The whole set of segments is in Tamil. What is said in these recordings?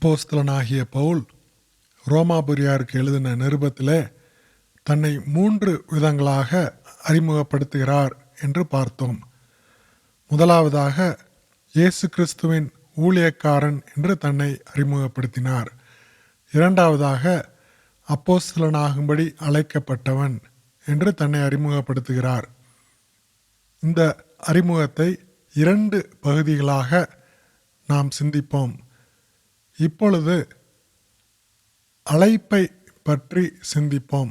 அப்போஸ்தலனாகிய பவுல் ரோமாபுரியாருக்கு எழுதின நிருபத்திலே தன்னை 3 விதங்களாக அறிமுகப்படுத்துகிறார் என்று பார்த்தோம். முதலாவதாக இயேசு கிறிஸ்துவின் ஊழியக்காரன் என்று தன்னை அறிமுகப்படுத்தினார். இரண்டாவதாக அப்போஸ்தலனாகும்படி அழைக்கப்பட்டவன் என்று தன்னை அறிமுகப்படுத்துகிறார். இந்த அறிமுகத்தை 2 பகுதிகளாக நாம் சிந்திப்போம். இப்பொழுது அழைப்பை பற்றி சிந்திப்போம்.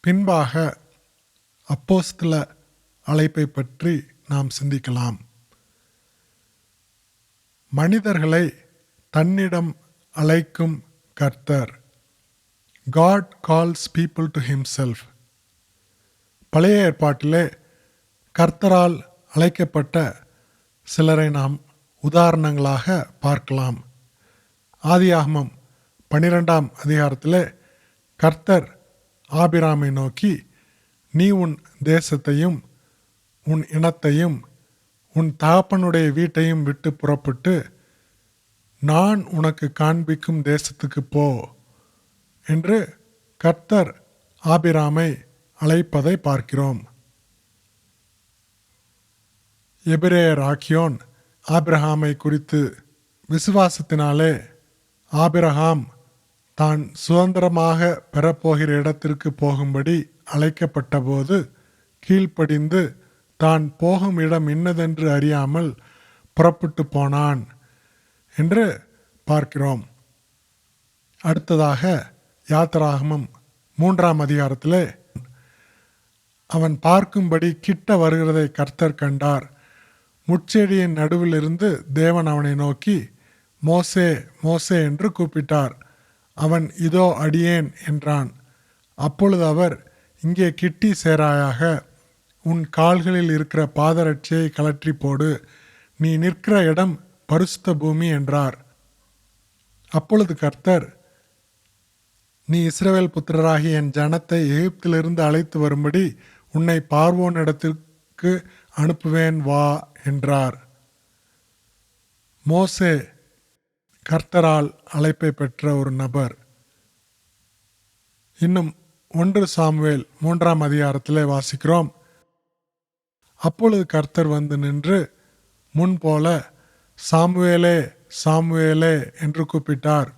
பின்பாக அப்போஸ்தல அழைப்பை பற்றி நாம் சிந்திக்கலாம். மனிதர்களை தன்னிடம் அழைக்கும் கர்த்தர். God calls people to himself. பழைய ஏற்பாட்டிலே கர்த்தரால் அழைக்கப்பட்ட சிலரை நாம் உதாரணங்களாக பார்க்கலாம். ஆதியாகமம் 12ஆம் அதிகாரத்திலே கர்த்தர் ஆபிராமை நோக்கி, நீ உன் தேசத்தையும் உன் இனத்தையும் உன் தகப்பனுடைய வீட்டையும் விட்டு புறப்பட்டு நான் உனக்கு காண்பிக்கும் தேசத்துக்கு போ என்று கர்த்தர் ஆபிராமை அழைப்பதை பார்க்கிறோம். எபிரேயர் ஆக்கியோன் ஆபிரகாமை குறித்து, விசுவாசத்தினாலே ஆபிரகாம் தான் சுதந்திரமாக பெறப்போகிற இடத்திற்கு போகும்படி அழைக்கப்பட்ட போது கீழ்ப்படிந்து தான் போகும் இடம் இன்னதென்று அறியாமல் புறப்பட்டு போனான் என்று பார்க்கிறோம். அடுத்ததாக யாத்திராகமம் 3ஆம் அதிகாரத்திலே அவன் பார்க்கும்படி கிட்ட வருகிறதை கர்த்தர் கண்டார். முட்செடியின் நடுவிலிருந்து தேவன் அவனை நோக்கி, மோசே மோசே என்று கூப்பிட்டார். அவன் இதோ அடியேன் என்றான். அப்பொழுது அவர், இங்கே கிட்டி சேராயாக, உன் கால்களில் இருக்கிற பாதரட்சியை கழற்றி போடு, நீ நிற்கிற இடம் பரிசுத்த பூமி என்றார். அப்பொழுது கர்த்தர், நீ இஸ்ரவேல் புத்திரராகி என் ஜனத்தை எகிப்திலிருந்து அழைத்து வரும்படி உன்னை பார்வோன் இடத்திற்கு அனுப்புவேன் வா என்றார். மோசே கர்த்தரால் அழைப்பை பெற்ற ஒரு நபர். இன்னும் 1 சாமுவேல் 3ஆம் அதிகாரத்திலே வாசிக்கிறோம். அப்பொழுது கர்த்தர் வந்து நின்று முன்போல, சாமுவேலே சாமுவேலே என்று கூப்பிட்டார்.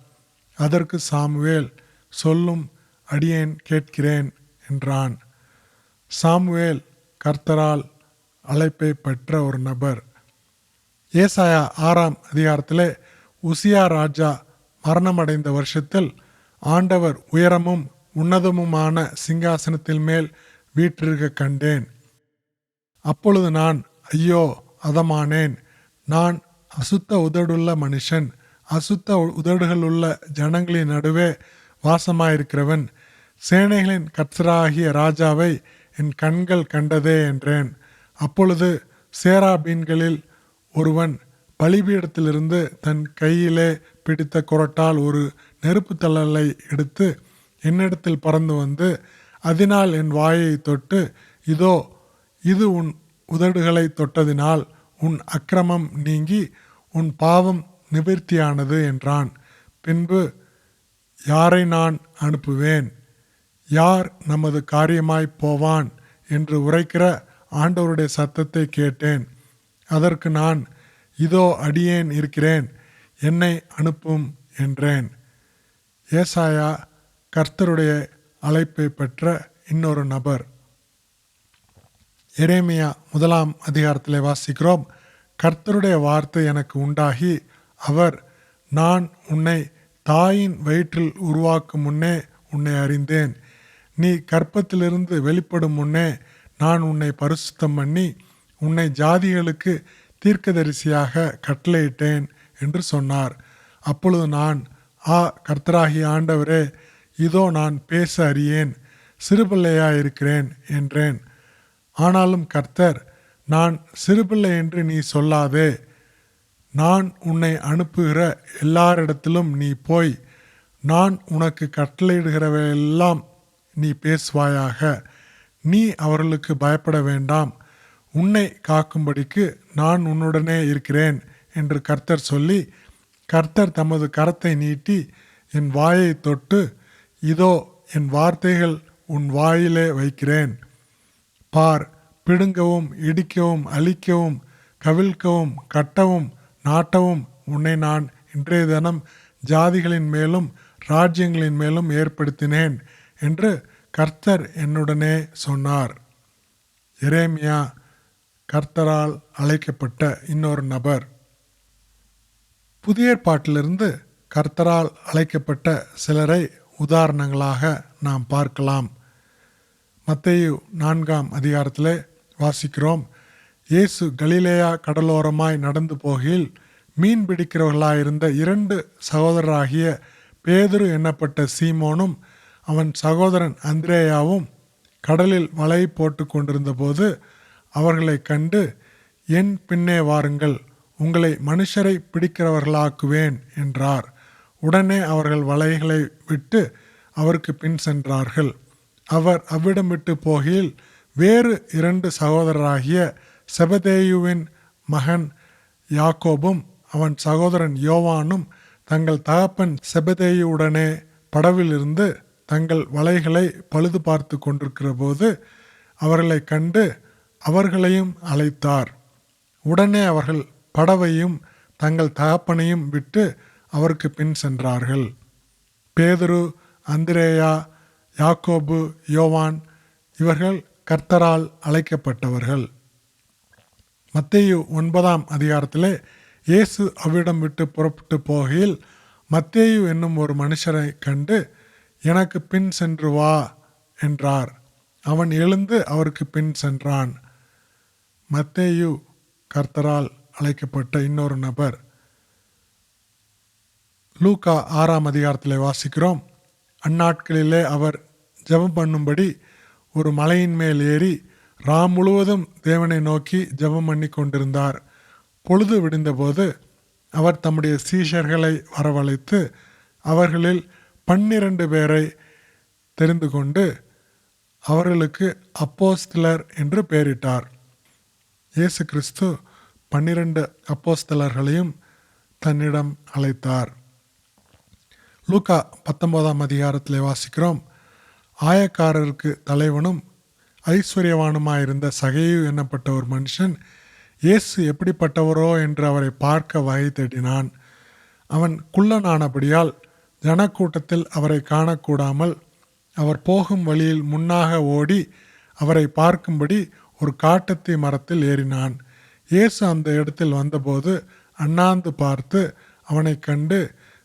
அதற்கு சாமுவேல், சொல்லும், அடியேன் கேட்கிறேன் என்றான். சாமுவேல் கர்த்தரால் அழைப்பை பெற்ற ஒரு நபர். ஏசாயா 6ஆம் அதிகாரத்திலே உசியா ராஜா மரணமடைந்த வருஷத்தில் ஆண்டவர் உயரமும் உன்னதமுமான சிங்காசனத்தில் மேல் வீற்றிருக்க கண்டேன். அப்பொழுது நான், ஐயோ அதமானேன், நான் அசுத்த உதடுள்ள மனுஷன், அசுத்த உதடுகளுள்ள ஜனங்களின் நடுவே வாசமாயிருக்கிறவன், சேனைகளின் கர்த்தராகிய ராஜாவை என் கண்கள் கண்டதே என்றேன். அப்பொழுது சேராபீன்களில் ஒருவன் பலிபீடத்திலிருந்து தன் கையிலே பிடித்த குரட்டால் ஒரு நெருப்பு தழலை எடுத்து என்னிடத்தில் பறந்து வந்து அதனால் என் வாயை தொட்டு, இதோ இது உன் உதடுகளை தொட்டதினால் உன் அக்கிரமம் நீங்கி உன் பாவம் நிவிர்த்தியானது என்றான். பின்பு, யாரை நான் அனுப்புவேன், யார் நமது காரியமாய் போவான் என்று உரைக்கிற ஆண்டவருடைய சத்தத்தை கேட்டேன். அதற்கு நான், இதோ அடியேன் இருக்கிறேன், என்னை அனுப்பும் என்றேன். ஏசாயா கர்த்தருடைய அழைப்பை பெற்ற இன்னொரு நபர். எரேமியா 1ஆம் அதிகாரத்திலே வாசிக்கிறோம். கர்த்தருடைய வார்த்தை எனக்கு உண்டாகி, அவர், நான் உன்னை தாயின் வயிற்றில் உருவாக்கும் முன்னே உன்னை அறிந்தேன், நீ கர்ப்பத்திலிருந்து வெளிப்படும் முன்னே நான் உன்னை பரிசுத்தம் பண்ணி உன்னை ஜாதிகளுக்கு தீர்க்கதரிசியாக கட்டளையிட்டேன் என்று சொன்னார். அப்பொழுது நான், கர்த்தராகிய ஆண்டவரே, இதோ நான் பேச அறியேன், சிறுபிள்ளையாயிருக்கிறேன் என்றேன். ஆனாலும் கர்த்தர், நான் சிறுபிள்ளை என்று நீ சொல்லாதே, நான் உன்னை அனுப்புகிற எல்லாரிடத்திலும் நீ போய் நான் உனக்கு கட்டளையிடுகிறவையெல்லாம் நீ பேசுவாயாக. நீ அவர்களுக்கு பயப்பட வேண்டாம், உன்னை காக்கும்படிக்கு நான் உன்னுடனே இருக்கிறேன் என்று கர்த்தர் சொல்லி கர்த்தர் தமது கரத்தை நீட்டி என் வாயை தொட்டு, இதோ என் வார்த்தைகள் உன் வாயிலே வைக்கிறேன். பார், பிடுங்கவும் இடிக்கவும் அழிக்கவும் கவிழ்க்கவும் கட்டவும் நாட்டவும் உன்னை நான் இன்றைய தினம் ஜாதிகளின் மேலும் ராஜ்யங்களின் மேலும் ஏற்படுத்தினேன் என்று கர்த்தர் என்னுடனே சொன்னார். எரேமியா கர்த்தரால் அழைக்கப்பட்ட இன்னொரு நபர். புதிய ஏற்பாட்டிலிருந்து கர்த்தரால் அழைக்கப்பட்ட சிலரை உதாரணங்களாக நாம் பார்க்கலாம். மத்தேயு 4ஆம் அதிகாரத்திலே வாசிக்கிறோம். இயேசு கலிலேயா கடலோரமாய் நடந்து போகையில் மீன் பிடிக்கிறவர்களாயிருந்த 2 சகோதரராகிய பேதுரு என்னப்பட்ட சீமோனும் அவன் சகோதரன் அந்திரேயாவும் கடலில் வலை போட்டு கொண்டிருந்த போது அவர்களை கண்டு, என் பின்னே வாருங்கள், உங்களை மனுஷரை பிடிக்கிறவர்களாக்குவேன் என்றார். உடனே அவர்கள் வலைகளை விட்டு அவருக்கு பின் சென்றார்கள். அவர் அவ்விடம் விட்டு போகையில் வேறு 2 சகோதரராகிய செபதேயுவின் மகன் யாக்கோபும் அவன் சகோதரன் யோவானும் தங்கள் தகப்பன் செபதேயுவுடனே படவிலிருந்து தங்கள் வலைகளை பழுது பார்த்து கொண்டிருக்கிற போது அவர்களை கண்டு அவர்களையும் அழைத்தார். உடனே அவர்கள் படவையும் தங்கள் தகப்பனையும் விட்டு அவருக்கு பின் சென்றார்கள். பேதுரு, அந்திரேயா, யாக்கோபு, யோவான் இவர்கள் கர்த்தரால் அழைக்கப்பட்டவர்கள். மத்தேயு 9ஆம் அதிகாரத்திலே இயேசு அவ்விடம் விட்டு புறப்பட்டு போகையில் மத்தேயு என்னும் ஒரு மனுஷரை கண்டு, எனக்கு பின் சென்று வா என்றார். அவன் எழுந்து அவருக்கு பின் சென்றான். மத்தேயு கர்த்தரால் அழைக்கப்பட்ட இன்னொரு நபர். லூக்கா 6ஆம் அதிகாரத்திலே வாசிக்கிறோம். அந்நாட்களிலே அவர் ஜெபம் பண்ணும்படி ஒரு மலையின் மேல் ஏறி ராம் முழுவதும் தேவனை நோக்கி ஜெபம் பண்ணி கொண்டிருந்தார். பொழுது விடிந்தபோது அவர் தம்முடைய சீஷர்களை வரவழைத்து அவர்களில் 12 பேரை தெரிந்து கொண்டு அவர்களுக்கு அப்போஸ்தலர் என்று பெயரிட்டார். இயேசு கிறிஸ்து 12 அப்போஸ்தலர்களையும் தன்னிடம் அழைத்தார். லூக்கா 19ஆம் அதிகாரத்திலே வாசிக்கிறோம். ஆயக்காரருக்கு தலைவனும் ஐஸ்வர்யவானுமாயிருந்த சகேயு என்னப்பட்ட ஒரு மனுஷன் இயேசு எப்படிப்பட்டவரோ என்று அவரை பார்க்க வகை தேடினான். அவன் குள்ளனானபடியால் ஜனக்கூட்டத்தில் அவரை காணக்கூடாமல் அவர் போகும் வழியில் முன்னாக ஓடி அவரை பார்க்கும்படி ஒரு காட்டத்தி மரத்தில் ஏறினான். இயேசு அந்த இடத்தில் வந்தபோது அண்ணாந்து பார்த்து அவனை கண்டு,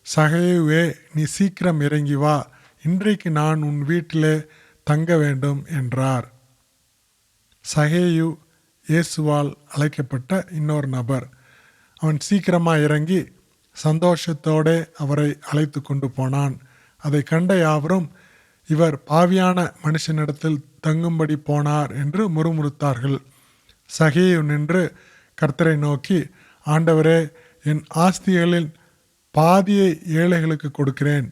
சகேயுவே, நீ சீக்கிரம் இறங்கி வா, இன்றைக்கு நான் உன் வீட்டிலே தங்க வேண்டும் என்றார். சகேயு இயேசுவால் அழைக்கப்பட்ட இன்னொரு நபர். அவன் சீக்கிரமாக இறங்கி சந்தோஷத்தோடு அவரை அழைத்து கொண்டு போனான். அதை கண்ட யாவரும், இவர் பாவியான மனுஷனிடத்தில் தங்கும்படி போனார் என்று முறுமுறுத்தார்கள். சகேயு நின்று கர்த்தரை நோக்கி, ஆண்டவரே, என் ஆஸ்திகளில் பாதியை ஏழைகளுக்கு கொடுக்கிறேன்.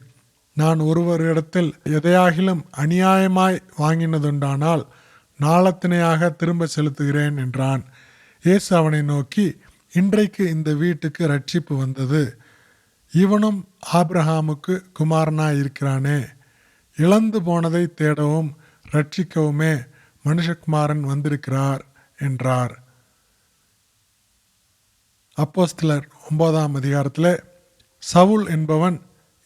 நான் ஒருவரிடத்தில் எதையாகிலும் அநியாயமாய் வாங்கினதுண்டானால் நாளத்தினையாக திரும்ப செலுத்துகிறேன் என்றான். இயேசு அவனை நோக்கி, இன்றைக்கு இந்த வீட்டுக்கு ரட்சிப்பு வந்தது. இவனும் ஆபிரகாமுக்கு குமாரனாய் இருக்கிறானே. இழந்து போனதை தேடவும் ரட்சிக்கவுமே மனுஷகுமாரன் வந்திருக்கிறார் என்றார். அப்போஸ்தலர் 9ஆம் அதிகாரத்தில் சவுல் என்பவன்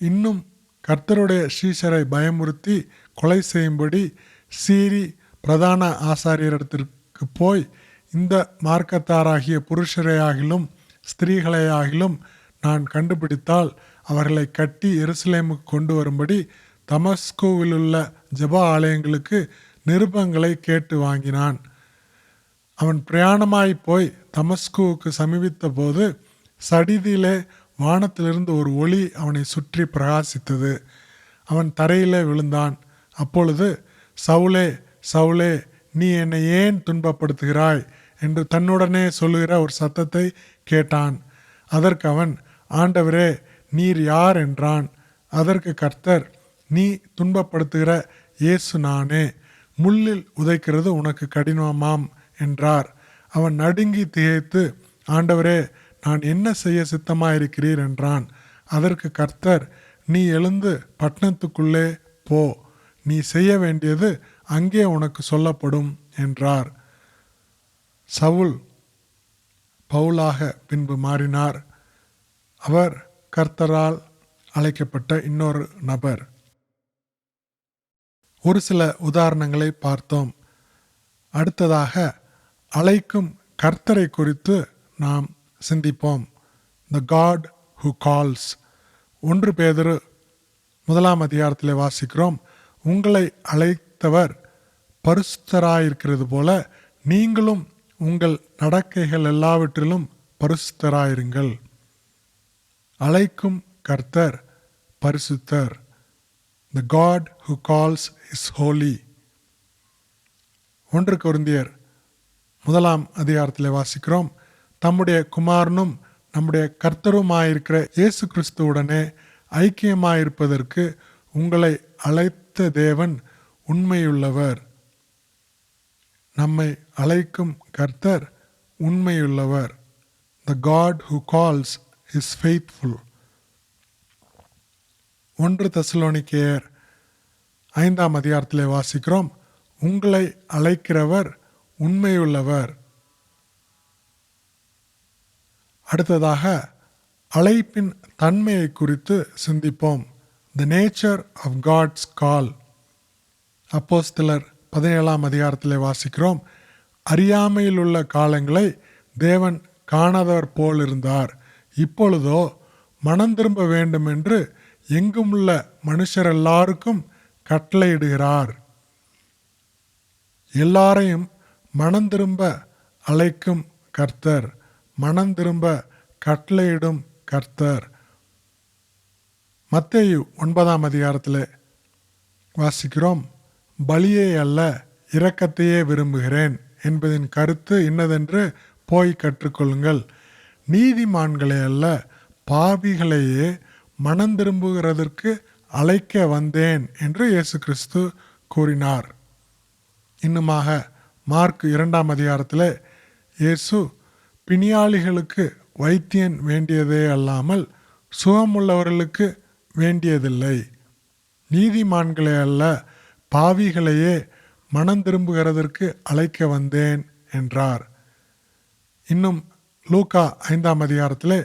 இன்னும் கர்த்தருடைய சீஷரை பயமுறுத்தி கொலை செய்யும்படி சீறி பிரதான ஆசாரியரிடத்திற்கு போய், இந்த மார்க்கத்தாராகிய புருஷரையாகிலும் ஸ்திரீகளையாகிலும் நான் கண்டுபிடித்தால் அவர்களை கட்டி எருசலேமுக்கு கொண்டு வரும்படி தமஸ்குவிலுள்ள ஜெப ஆலயங்களுக்கு நிருபங்களை கேட்டு வாங்கினான். அவன் பிரயாணமாய் போய் தமஸ்குவுக்கு சமீபித்த போது சடிதியிலே வானத்திலிருந்து ஒரு ஒளி அவனை சுற்றி பிரகாசித்தது. அவன் தரையிலே விழுந்தான். அப்பொழுது, சவுலே, சவுலே, நீ என்னை ஏன் துன்பப்படுத்துகிறாய் என்று தன்னுடனே சொல்லுகிற ஒரு சத்தத்தை கேட்டான். அதற்கு அவன், ஆண்டவரே, நீர் யார் என்றான். அதற்கு கர்த்தர், நீ துன்பப்படுத்துகிற இயேசு நானே. முள்ளில் உதைக்கிறது உனக்கு கடினமாம் என்றார். அவன் நடுங்கி திகைத்து, ஆண்டவரே, நான் என்ன செய்ய சித்தமாயிருக்கிறீர் என்றான். அதற்கு கர்த்தர், நீ எழுந்து பட்டணத்துக்குள்ளே போ, நீ செய்ய வேண்டியது அங்கே உனக்கு சொல்லப்படும் என்றார். சவுல் பவுலாக பின்பு மாறினார். அவர் கர்த்தரால் அழைக்கப்பட்ட இன்னொரு நபர். ஒரு சில உதாரணங்களை பார்த்தோம். அடுத்ததாக அழைக்கும் கர்த்தரை குறித்து நாம் சிந்திப்போம். The God who calls. 1 பேதுரு 1 அதிகாரத்தில் வாசிக்கிறோம், உங்களை அழைத்தவர் பரிசுத்தராயிருக்கிறது போல நீங்களும் உங்கள் நடக்கைகள் எல்லாவற்றிலும் பரிசுத்தராயிருங்கள். அழைக்கும் கர்த்தர் பரிசுத்தர். The God who calls is holy. 1 கொரிந்தியர் 1 அதிகாரத்தில் வாசிக்கிறோம், தம்முடைய குமாரனும் நம்முடைய கர்த்தருமாயிருக்கிற இயேசு கிறிஸ்துவுடனே ஐக்கியமாயிருப்பதற்கு உங்களை அழைத்த தேவன் உண்மையுள்ளவர். நம்மை அழைக்கும் கர்த்தர் உண்மையுள்ளவர். The God who calls is faithful. 1 தெசலோனிக்கேயர் 5 அதிகாரத்திலே வாசிக்கிறோம், உங்களை அழைக்கிறவர் உண்மையுள்ளவர். அடுத்ததாக அழைப்பின் தன்மையை குறித்து சிந்திப்போம். The nature of God's call. அப்போஸ்தலர் 17 அதிகாரத்திலே வாசிக்கிறோம், அறியாமையில் உள்ள காலங்களை தேவன் காணாதவர் போல் இருந்தார், இப்பொழுதோ மனம் திரும்ப வேண்டும் என்று எங்குமுள்ள மனுஷர் எல்லாருக்கும் கட்டளையிடுகிறார். எல்லாரையும் மனம் திரும்ப அழைக்கும் கர்த்தர், மனம் திரும்ப கட்டளையிடும் கர்த்தர். மத்தேயு 9 அதிகாரத்தில் வாசிக்கிறோம், பலியே அல்ல இரக்கத்தையே விரும்புகிறேன் என்பதின் கருத்து இன்னதென்று போய் கற்றுக்கொள்ளுங்கள். நீதிமான்களே அல்ல பாவிகளையே மனம் திரும்புகிறதற்கு அழைக்க வந்தேன் என்று இயேசு கிறிஸ்து கூறினார். இன்னுமாக மார்க் 2 அதிகாரத்தில் இயேசு பிணியாளிகளுக்கு வைத்தியன் வேண்டியதே அல்லாமல் சுகமுள்ளவர்களுக்கு வேண்டியதில்லை, நீதிமான்களே அல்ல பாவிகளையே மனம் திரும்புகிறதற்கு அழைக்க வந்தேன் என்றார். இன்னும் லூக்கா 5 அதிகாரத்தில்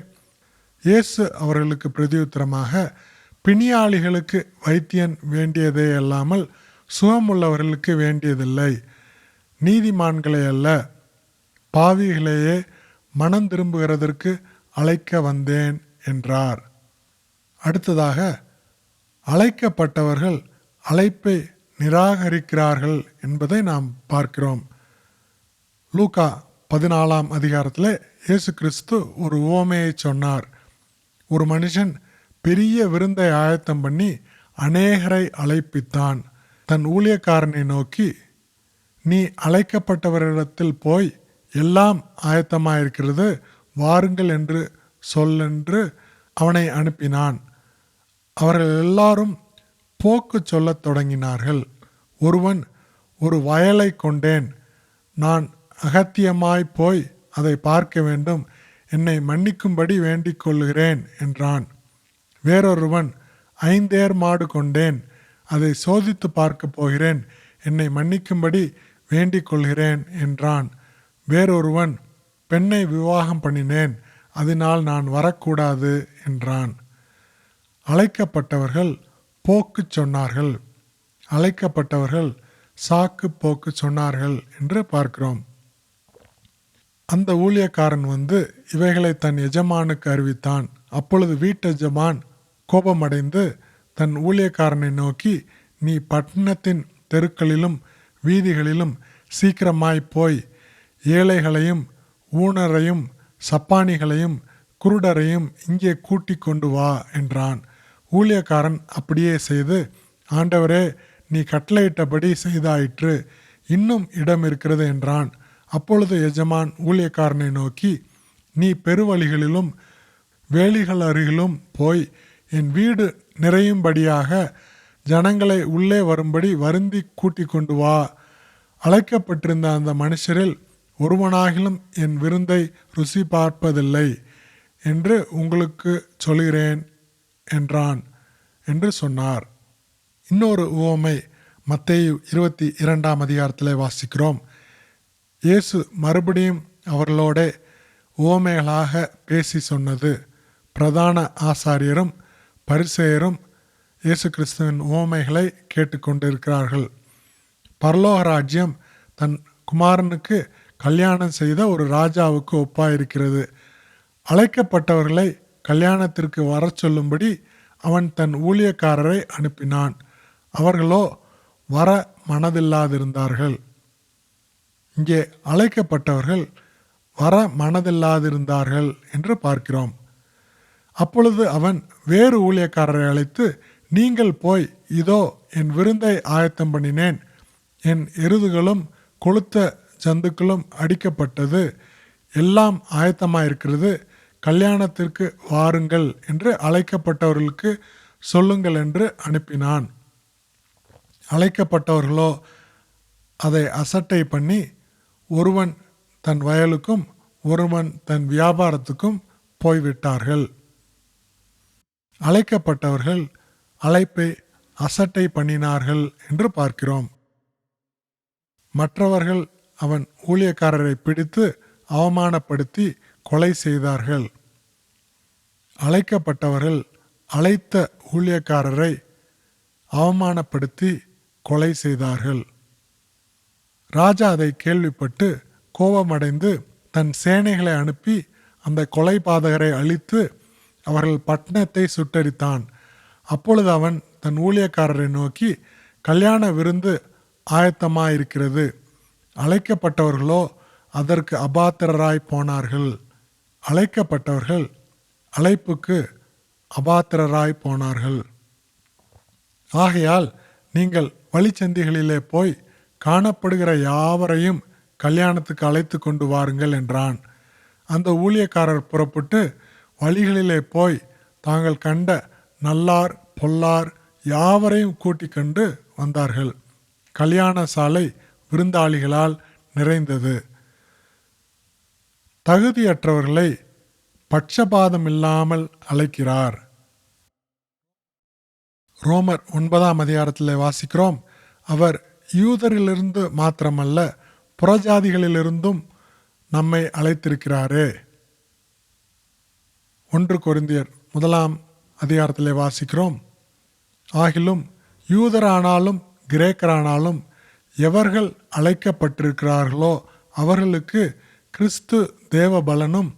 இயேசு அவர்களுக்கு பிரதியுத்தரமாக, பிணியாளிகளுக்கு வைத்தியன் வேண்டியதே அல்லாமல் சுகமுள்ளவர்களுக்கு வேண்டியதில்லை, நீதிமான்களே அல்ல பாவிகளையே மனம் திரும்புகிறதற்கு அழைக்க வந்தேன் என்றார். அடுத்ததாக அழைக்கப்பட்டவர்கள் அழைப்பை நிராகரிக்கிறார்கள் என்பதை நாம் பார்க்கிறோம். லூக்கா 14 அதிகாரத்தில் இயேசு கிறிஸ்து ஒரு உவமையை சொன்னார். ஒரு மனுஷன் பெரிய விருந்தை ஆயத்தம் பண்ணி அநேகரை அழைப்பித்தான். தன் ஊழியக்காரனை நோக்கி, நீ அழைக்கப்பட்டவரிடத்தில் போய் எல்லாம் ஆயத்தமாயிருக்கிறது, வாருங்கள் என்று சொல்லென்று அவனை அனுப்பினான். அவர்கள் எல்லாரும் போக்கு சொல்லத் தொடங்கினார்கள். ஒருவன், ஒரு வயலை கொண்டேன், நான் அகத்தியமாய் போய் அதை பார்க்க வேண்டும், என்னை மன்னிக்கும்படி வேண்டிக் கொள்கிறேன் என்றான். வேறொருவன், 5 ஏர் மாடு கொண்டேன், அதை சோதித்து பார்க்க போகிறேன், என்னை மன்னிக்கும்படி வேண்டிக் கொள்கிறேன் என்றான். வேறொருவன், பெண்ணை விவாகம் பண்ணினேன், அதனால் நான் வரக்கூடாது என்றான். அழைக்கப்பட்டவர்கள் போக்கு சொன்னார்கள், அழைக்கப்பட்டவர்கள் சாக்கு போக்கு சொன்னார்கள் என்று பார்க்கிறோம். அந்த ஊழியக்காரன் வந்து இவைகளை தன் எஜமானுக்கு அறிவித்தான். அப்பொழுது வீட்டெஜமான் கோபமடைந்து தன் ஊழியக்காரனை நோக்கி, நீ பட்டணத்தின் தெருக்களிலும் வீதிகளிலும் சீக்கிரமாய் போய் ஏழைகளையும் ஊனரையும் சப்பானிகளையும் குருடரையும் இங்கே கூட்டிக் கொண்டு வா என்றான். ஊழியக்காரன் அப்படியே செய்து, ஆண்டவரே, நீ கட்டளையிட்டபடி செய்தாயிற்று, இன்னும் இடம் இருக்கிறது என்றான். அப்பொழுது எஜமான் ஊழியக்காரனை நோக்கி, நீ பெருவழிகளிலும் வேலிகள் அருகிலும் போய் என் வீடு நிறையும்படியாக ஜனங்களை உள்ளே வரும்படி வருந்தி கூட்டிக் கொண்டு வா. அழைக்கப்பட்டிருந்த அந்த மனுஷரில் ஒருவனாகிலும் என் விருந்தை ருசி பார்ப்பதில்லை என்று உங்களுக்கு சொல்கிறேன் என்றான் என்று சொன்னார். இன்னொரு உவமை மத்தேயு 22ஆம் அதிகாரத்திலே வாசிக்கிறோம். இயேசு மறுபடியும் அவர்களோட உவமைகளாக பேசி சொன்னது. பிரதான ஆசாரியரும் பரிசேயரும் இயேசு கிறிஸ்துவின் உவமைகளை கேட்டுக்கொண்டிருக்கிறார்கள். பரலோக ராஜ்யம் தன் குமாரனுக்கு கல்யாணம் செய்த ஒரு ராஜாவுக்கு ஒப்பாயிருக்கிறது. அழைக்கப்பட்டவர்களை கல்யாணத்திற்கு வர சொல்லும்படி அவன் தன் ஊழியக்காரரை அனுப்பினான். அவர்களோ வர மனதில்லாதிருந்தார்கள். இங்கே அழைக்கப்பட்டவர்கள் வர மனதில்லாதிருந்தார்கள் என்று பார்க்கிறோம். அப்பொழுது அவன் வேறு ஊழியக்காரரை அழைத்து, நீங்கள் போய், இதோ என் விருந்தை ஆயத்தம் பண்ணினேன், என் எருதுகளும் கொளுத்த ஜந்துக்களும் அடிக்கப்பட்டது, எல்லாம் ஆயத்தமாயிருக்கிறது, கல்யாணத்திற்கு வாருங்கள் என்று அழைக்கப்பட்டவர்களுக்கு சொல்லுங்கள் என்று அனுப்பினான். அழைக்கப்பட்டவர்களோ அதை அசட்டை பண்ணி ஒருவன் தன் வயலுக்கும் ஒருவன் தன் வியாபாரத்துக்கும் போய்விட்டார்கள். அழைக்கப்பட்டவர்கள் அழைப்பை அசட்டை பண்ணினார்கள் என்று பார்க்கிறோம். மற்றவர்கள் அவன் ஊழியக்காரரை பிடித்து அவமானப்படுத்தி கொலை செய்தார்கள். அழைக்கப்பட்டவர்கள் அழைத்த ஊழியக்காரரை அவமானப்படுத்தி கொலை செய்தார்கள். ராஜா அதை கேள்விப்பட்டு கோபமடைந்து தன் சேனைகளை அனுப்பி அந்த கொலைபாதகரை அழித்து அவர்கள் பட்டணத்தை சுட்டெரித்தான். அப்பொழுது அவன் தன் ஊழியக்காரரை நோக்கி, கல்யாண விருந்து ஆயத்தமாயிருக்கிறது, அழைக்கப்பட்டவர்களோ அதற்கு அபாத்திரராய் போனார்கள். அழைக்கப்பட்டவர்கள் அழைப்புக்கு அபாத்திரராய் போனார்கள். ஆகையால் நீங்கள் வழிச்சந்திகளிலே போய் காணப்படுகிற யாவரையும் கல்யாணத்துக்கு அழைத்து கொண்டு வாருங்கள் என்றான். அந்த ஊழியக்காரர் புறப்பட்டு வழிகளிலே போய் தாங்கள் கண்ட நல்லார் பொல்லார் யாவரையும் கூட்டிக் கொண்டு வந்தார்கள். கல்யாண சாலை விருந்தாளிகளால் நிறைந்தது. தகுதியற்றவர்களை பட்சபாதம் இல்லாமல் அழைக்கிறார். ரோமர் 9ஆம் அதிகாரத்தில் வாசிக்கிறோம், அவர் யூதரிலிருந்து மாத்திரமல்ல புறஜாதிகளிலிருந்தும் நம்மை அழைத்திருக்கிறாரே. 1 கொரிந்தியர் 1ஆம் அதிகாரத்திலே வாசிக்கிறோம், ஆகிலும் யூதரானாலும் கிரேக்கரானாலும் எவர்கள் அழைக்கப்பட்டிருக்கிறார்களோ அவர்களுக்கு கிறிஸ்து தேவ பலனும்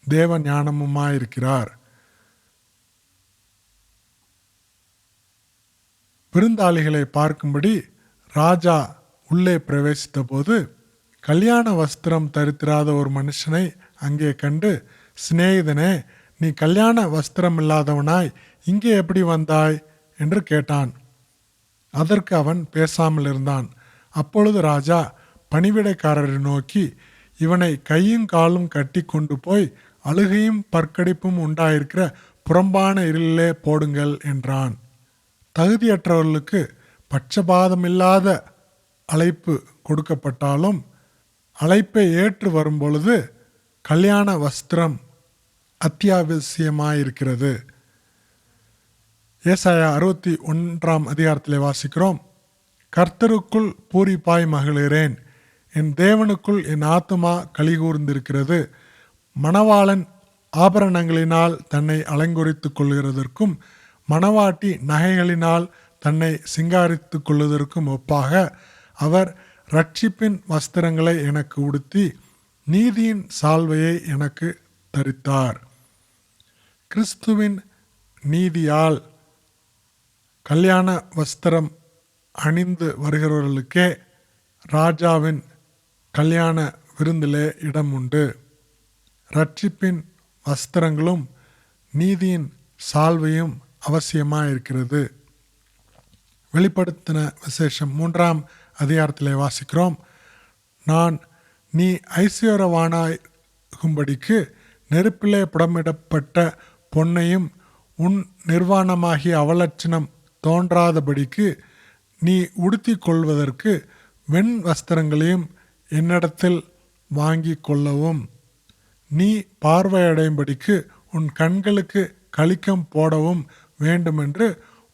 தேவ ஞானமுமாயிருக்கிறார். விருந்தாளிகளை பார்க்கும்படி ராஜா உள்ளே பிரவேசித்த போது கல்யாண வஸ்திரம் தரித்திராத ஒரு மனுஷனை அங்கே கண்டு, சிநேகிதனே, நீ கல்யாண வஸ்திரம் இல்லாதவனாய் இங்கே எப்படி வந்தாய் என்று கேட்டான். அதற்கு அவன் பேசாமல் இருந்தான். அப்பொழுது ராஜா பணிவிடைக்காரரை நோக்கி, இவனை கையும் காலும் கட்டி கொண்டு போய் அழுகையும் பற்கடிப்பும் உண்டாயிருக்கிற புறம்பான இருளிலே போடுங்கள் என்றான். தகுதியற்றவர்களுக்கு பட்சபாதமில்லாத அழைப்பு கொடுக்கப்பட்டாலும் அழைப்பை ஏற்று வரும்பொழுது கல்யாண வஸ்திரம் அத்தியாவசியமாயிருக்கிறது. ஏசாயா 61ஆம் அதிகாரத்திலே வாசிக்கிறோம், கர்த்தருக்குள் பூரிப்பாய் மகிழ்கிறேன், என் தேவனுக்குள் என் ஆத்துமா கலிகூர்ந்திருக்கிறது. மணவாளன் ஆபரணங்களினால் தன்னை அலங்கரித்து கொள்கிறதற்கும் மணவாட்டி நகைகளினால் தன்னை சிங்காரித்து கொள்வதற்கும் ஒப்பாக அவர் இரட்சிப்பின் வஸ்திரங்களை எனக்கு உடுத்தி நீதியின் சால்வையை எனக்கு தரித்தார். கிறிஸ்துவின் நீதியால் கல்யாண வஸ்திரம் அணிந்து வருகிறவர்களுக்கே ராஜாவின் கல்யாண விருந்திலே இடம் உண்டு. இரட்சிப்பின் வஸ்திரங்களும் நீதியின் சால்வையும் அவசியமாயிருக்கிறது. வெளிப்படுத்தின விசேஷம் 3ஆம் அதிகாரத்திலே வாசிக்கிறோம், நீ ஐஸ்வர்யவானாகும்படிக்கு நெருப்பிலே புடமிடப்பட்ட பொன்னையும் உன் நிர்வாணமாகிய அவலட்சணம் தோன்றாதபடிக்கு நீ உடுத்தி கொள்வதற்கு வெண் வஸ்திரங்களையும் என்னிடத்தில் வாங்கி கொள்ளவும், நீ பார்வையடையும்படிக்கு உன் கண்களுக்கு களிக்கம் போடவும் வேண்டுமென்று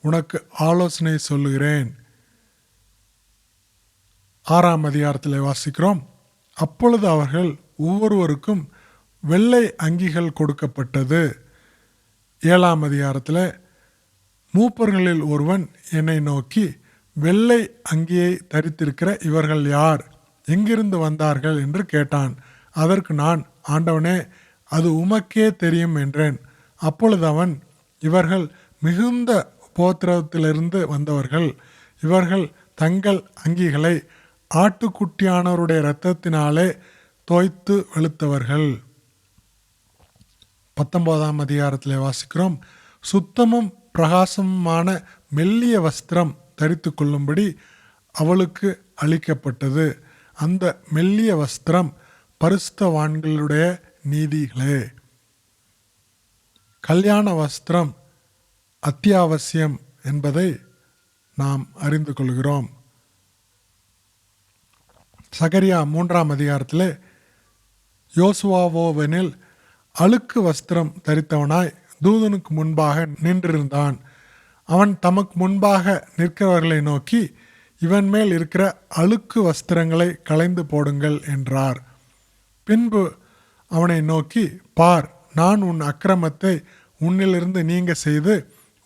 உனக்கு ஆலோசனை சொல்லுகிறேன். 6ஆம் அதிகாரத்தில் வாசிக்கிறோம். அப்பொழுது அவர்கள் ஒவ்வொருவருக்கும் வெள்ளை அங்கிகள் கொடுக்கப்பட்டது. 7ஆம் அதிகாரத்தில் மூப்பர்களில் ஒருவன் என்னை நோக்கி, வெள்ளை அங்கியை தரித்திருக்கிற இவர்கள் யார், எங்கிருந்து வந்தார்கள் என்று கேட்டான். அதற்கு நான், ஆண்டவனே, அது உமக்கே தெரியும் என்றேன். அப்பொழுது அவன், இவர்கள் மிகுந்த உபத்திரவத்திலிருந்து வந்தவர்கள். இவர்கள் தங்கள் அங்கிகளை ஆட்டுக்குட்டியானவருடைய இரத்தத்தினாலே தோய்த்து வெளுத்தவர்கள். 19ஆம் அதிகாரத்தில் வாசிக்கிறோம். சுத்தமும் பிரகாசமுமான மெல்லிய வஸ்திரம் தரித்து கொள்ளும்படி அவளுக்கு அளிக்கப்பட்டது. அந்த மெல்லிய வஸ்திரம் பரிசுத்தவான்களுடைய நீதிகளே. கல்யாண வஸ்திரம் அத்தியாவசியம் என்பதை நாம் அறிந்து கொள்கிறோம். சகரியா 3ஆம் அதிகாரத்தில் யோசுவாவோவெனில் அழுக்கு வஸ்திரம் தரித்தவனாய் தூதனுக்கு முன்பாக நின்றிருந்தான். அவன் தமக்கு முன்பாக நிற்கிறவர்களை நோக்கி, இவன் மேல் இருக்கிற அழுக்கு வஸ்திரங்களை களைந்து போடுங்கள் என்றார். பின்பு அவனை நோக்கி, பார், நான் உன் அக்கிரமத்தை உன்னிலிருந்து நீங்க செய்து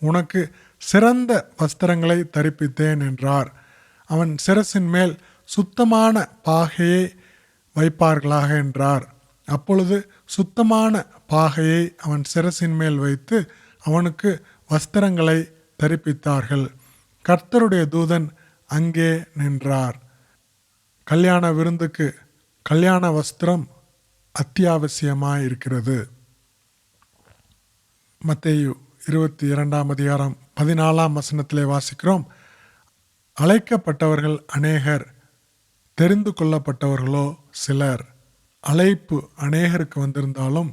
உனக்கு சிறந்த வஸ்திரங்களை தரிப்பித்தேன் என்றார். அவன் சிரசின் மேல் சுத்தமான பாகையை வைப்பார்களாக என்றார். அப்பொழுது சுத்தமான பாகையை அவன் சிரசின் மேல் வைத்து அவனுக்கு வஸ்திரங்களை தரிப்பித்தார்கள். கர்த்தருடைய தூதன் அங்கே நின்றார். கல்யாண விருந்துக்கு கல்யாண வஸ்திரம் அத்தியாவசியமாயிருக்கிறது. மத்தேயு 22ஆம் அதிகாரம் 14ஆம் வசனத்திலே வாசிக்கிறோம். அழைக்கப்பட்டவர்கள் அநேகர், தெரிந்து கொள்ளப்பட்டவர்களோ சிலர். அழைப்பு அநேகருக்கு வந்திருந்தாலும்,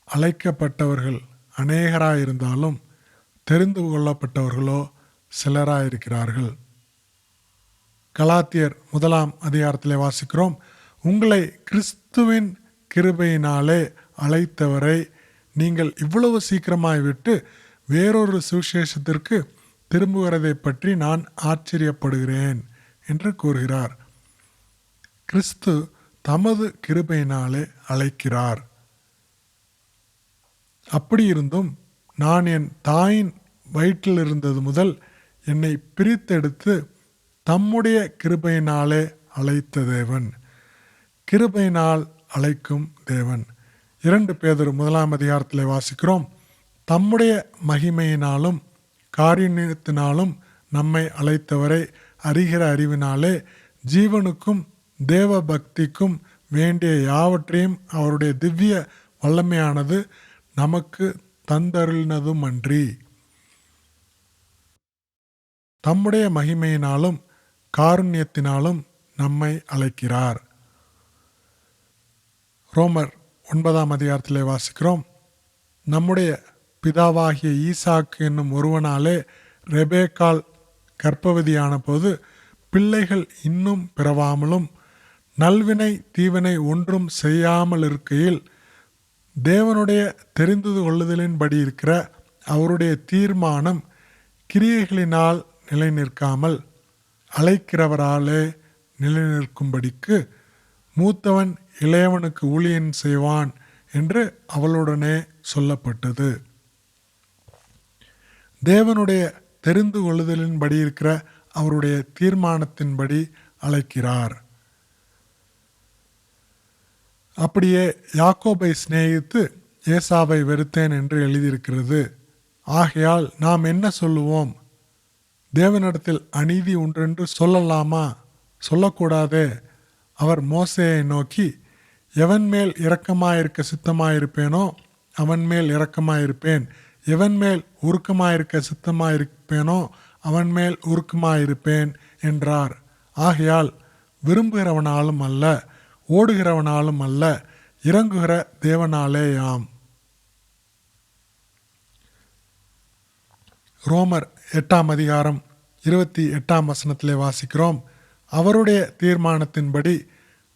அழைக்கப்பட்டவர்கள் அநேகராயிருந்தாலும், தெரிந்து கொள்ளப்பட்டவர்களோ சிலராயிருக்கிறார்கள். கலாத்தியர் 1ஆம் அதிகாரத்திலே வாசிக்கிறோம். உங்களை கிறிஸ்துவின் கிருபையினாலே அழைத்தவரை நீங்கள் இவ்வளவு சீக்கிரமாய் விட்டு வேறொரு சுவிசேஷத்திற்கு திரும்புகிறதை பற்றி நான் ஆச்சரியப்படுகிறேன் என்று கூறுகிறார். கிறிஸ்து தமது கிருபையினாலே அழைக்கிறார். அப்படியிருந்தும் நான் என் தாயின் வயிற்றில் இருந்தது முதல் என்னை பிரித்தெடுத்து தம்முடைய கிருபையினாலே அழைத்த தேவன். கிருபையினால் அழைக்கும் தேவன். 2 பேதுரு 1ஆம் அதிகாரத்தில் வாசிக்கிறோம். தம்முடைய மகிமையினாலும் காருண்யத்தினாலும் நம்மை அழைத்தவரை அறிகிற அறிவினாலே ஜீவனுக்கும் தேவ பக்திக்கும் வேண்டிய யாவற்றையும் அவருடைய திவ்ய வல்லமையானது நமக்கு தந்தருளினதுமன்றி. தம்முடைய மகிமையினாலும் காருண்யத்தினாலும் நம்மை அழைக்கிறார். ரோமர் 9ஆம் அதிகாரத்திலே வாசிக்கிறோம். நம்முடைய பிதாவாகிய ஈசாக்கு என்னும் ஒருவனாலே ரெபேக்காள் கர்ப்பவதியான போது பிள்ளைகள் இன்னும் பிறவாமலும் நல்வினை தீவினை ஒன்றும் செய்யாமல் இருக்கையில் தேவனுடைய தெரிந்து கொள்ளுதலின்படி இருக்கிற அவருடைய தீர்மானம் கிரியைகளினால் நிலை நிற்காமல் அழைக்கிறவராலே நிலைநிற்கும்படிக்கு மூத்தவன் இளையவனுக்கு ஊழியன் செய்வான் என்று அவளுடனே சொல்லப்பட்டது. தேவனுடைய தெரிந்து கொள்ளுதலின்படி இருக்கிற அவருடைய தீர்மானத்தின்படி அழைக்கிறார். அப்படியே யாக்கோபை சிநேகித்து ஏசாவை வெறுத்தேன் என்று எழுதியிருக்கிறது. ஆகையால் நாம் என்ன சொல்லுவோம்? தேவனிடத்தில் அநீதி ஒன்றென்று சொல்லலாமா? சொல்லக்கூடாதே. அவர் மோசேயை நோக்கி, எவன் மேல் இரக்கமாயிருக்க சித்தமாயிருப்பேனோ அவன் மேல் இரக்கமாயிருப்பேன், எவன் மேல் உருக்கமாயிருக்க சித்தமாயிருப்பேனோ அவன் மேல் உருக்கமாயிருப்பேன் என்றார். ஆகையால் விரும்புகிறவனாலும் அல்ல, ஓடுகிறவனாலும் அல்ல, இறங்குகிற தேவனாலேயாம். ரோமர் 8ஆம் அதிகாரம் 28ஆம் வசனத்திலே வாசிக்கிறோம். அவருடைய தீர்மானத்தின்படி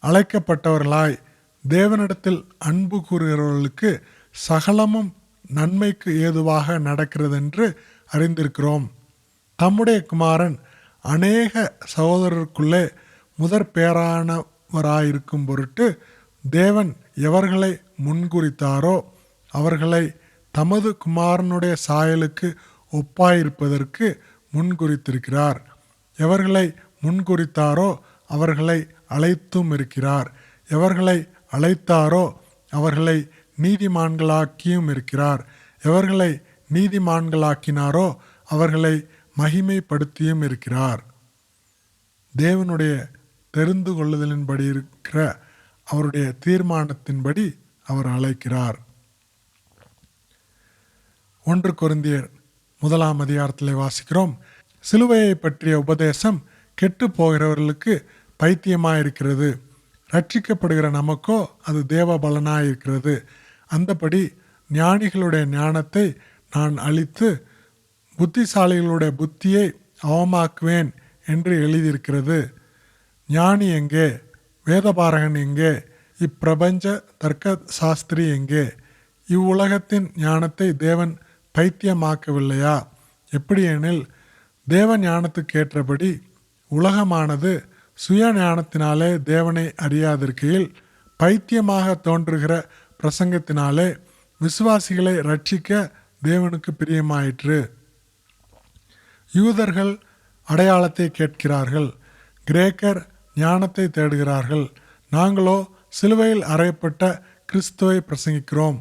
அழைக்கப்பட்டவர்களாய் தேவனிடத்தில் அன்பு கூறுகிறவர்களுக்கு சகலமும் நன்மைக்கு ஏதுவாக நடக்கிறதென்று அறிந்திருக்கிறோம். தம்முடைய குமாரன் அநேக சகோதரருக்குள்ளே முதற் பேரானவராயிருக்கும் பொருட்டு தேவன் எவர்களை முன்குறித்தாரோ அவர்களை தமது குமாரனுடைய சாயலுக்கு ஒப்பாயிருப்பதற்கு முன்குறித்திருக்கிறார். எவர்களை முன்குறித்தாரோ அவர்களை அழைத்தும் இருக்கிறார். எவர்களை அழைத்தாரோ அவர்களை நீதிமான்களாக்கியும் இருக்கிறார். எவர்களை நீதிமான்களாக்கினாரோ அவர்களை மகிமைப்படுத்தியும் இருக்கிறார். தேவனுடைய தெரிந்து கொள்ளுதலின்படி இருக்கிற அவருடைய தீர்மானத்தின்படி அவர் அழைக்கிறார். 1 கொரிந்தியர் 1 அதிகாரத்திலே வாசிக்கிறோம். சிலுவையை பற்றிய உபதேசம் கெட்டு போகிறவர்களுக்கு பைத்தியமாயிருக்கிறது, ரட்சிக்கப்படுகிற நமக்கோ அது தேவ பலனாயிருக்கிறது. அந்தபடி ஞானிகளுடைய ஞானத்தை நான் அழித்து புத்திசாலிகளுடைய புத்தியை அவமாக்குவேன் என்று எழுதியிருக்கிறது. ஞானி எங்கே? வேதபாரகன் எங்கே? இப்பிரபஞ்ச தர்க்க சாஸ்திரி எங்கே? இவ்வுலகத்தின் ஞானத்தை தேவன் பைத்தியமாக்கவில்லையா? எப்படியெனில் தேவ ஞானத்துக்கேற்றபடி உலகமானது சுய ஞானத்தினாலே தேவனை அறியாதிருக்கையில் பைத்தியமாக தோன்றுகிற பிரசங்கத்தினாலே விசுவாசிகளை ரட்சிக்க தேவனுக்கு பிரியமாயிற்று. யூதர்கள் அடையாளத்தை கேட்கிறார்கள், கிரேக்கர் ஞானத்தை தேடுகிறார்கள். நாங்களோ சிலுவையில் அறையப்பட்ட கிறிஸ்துவை பிரசங்கிக்கிறோம்.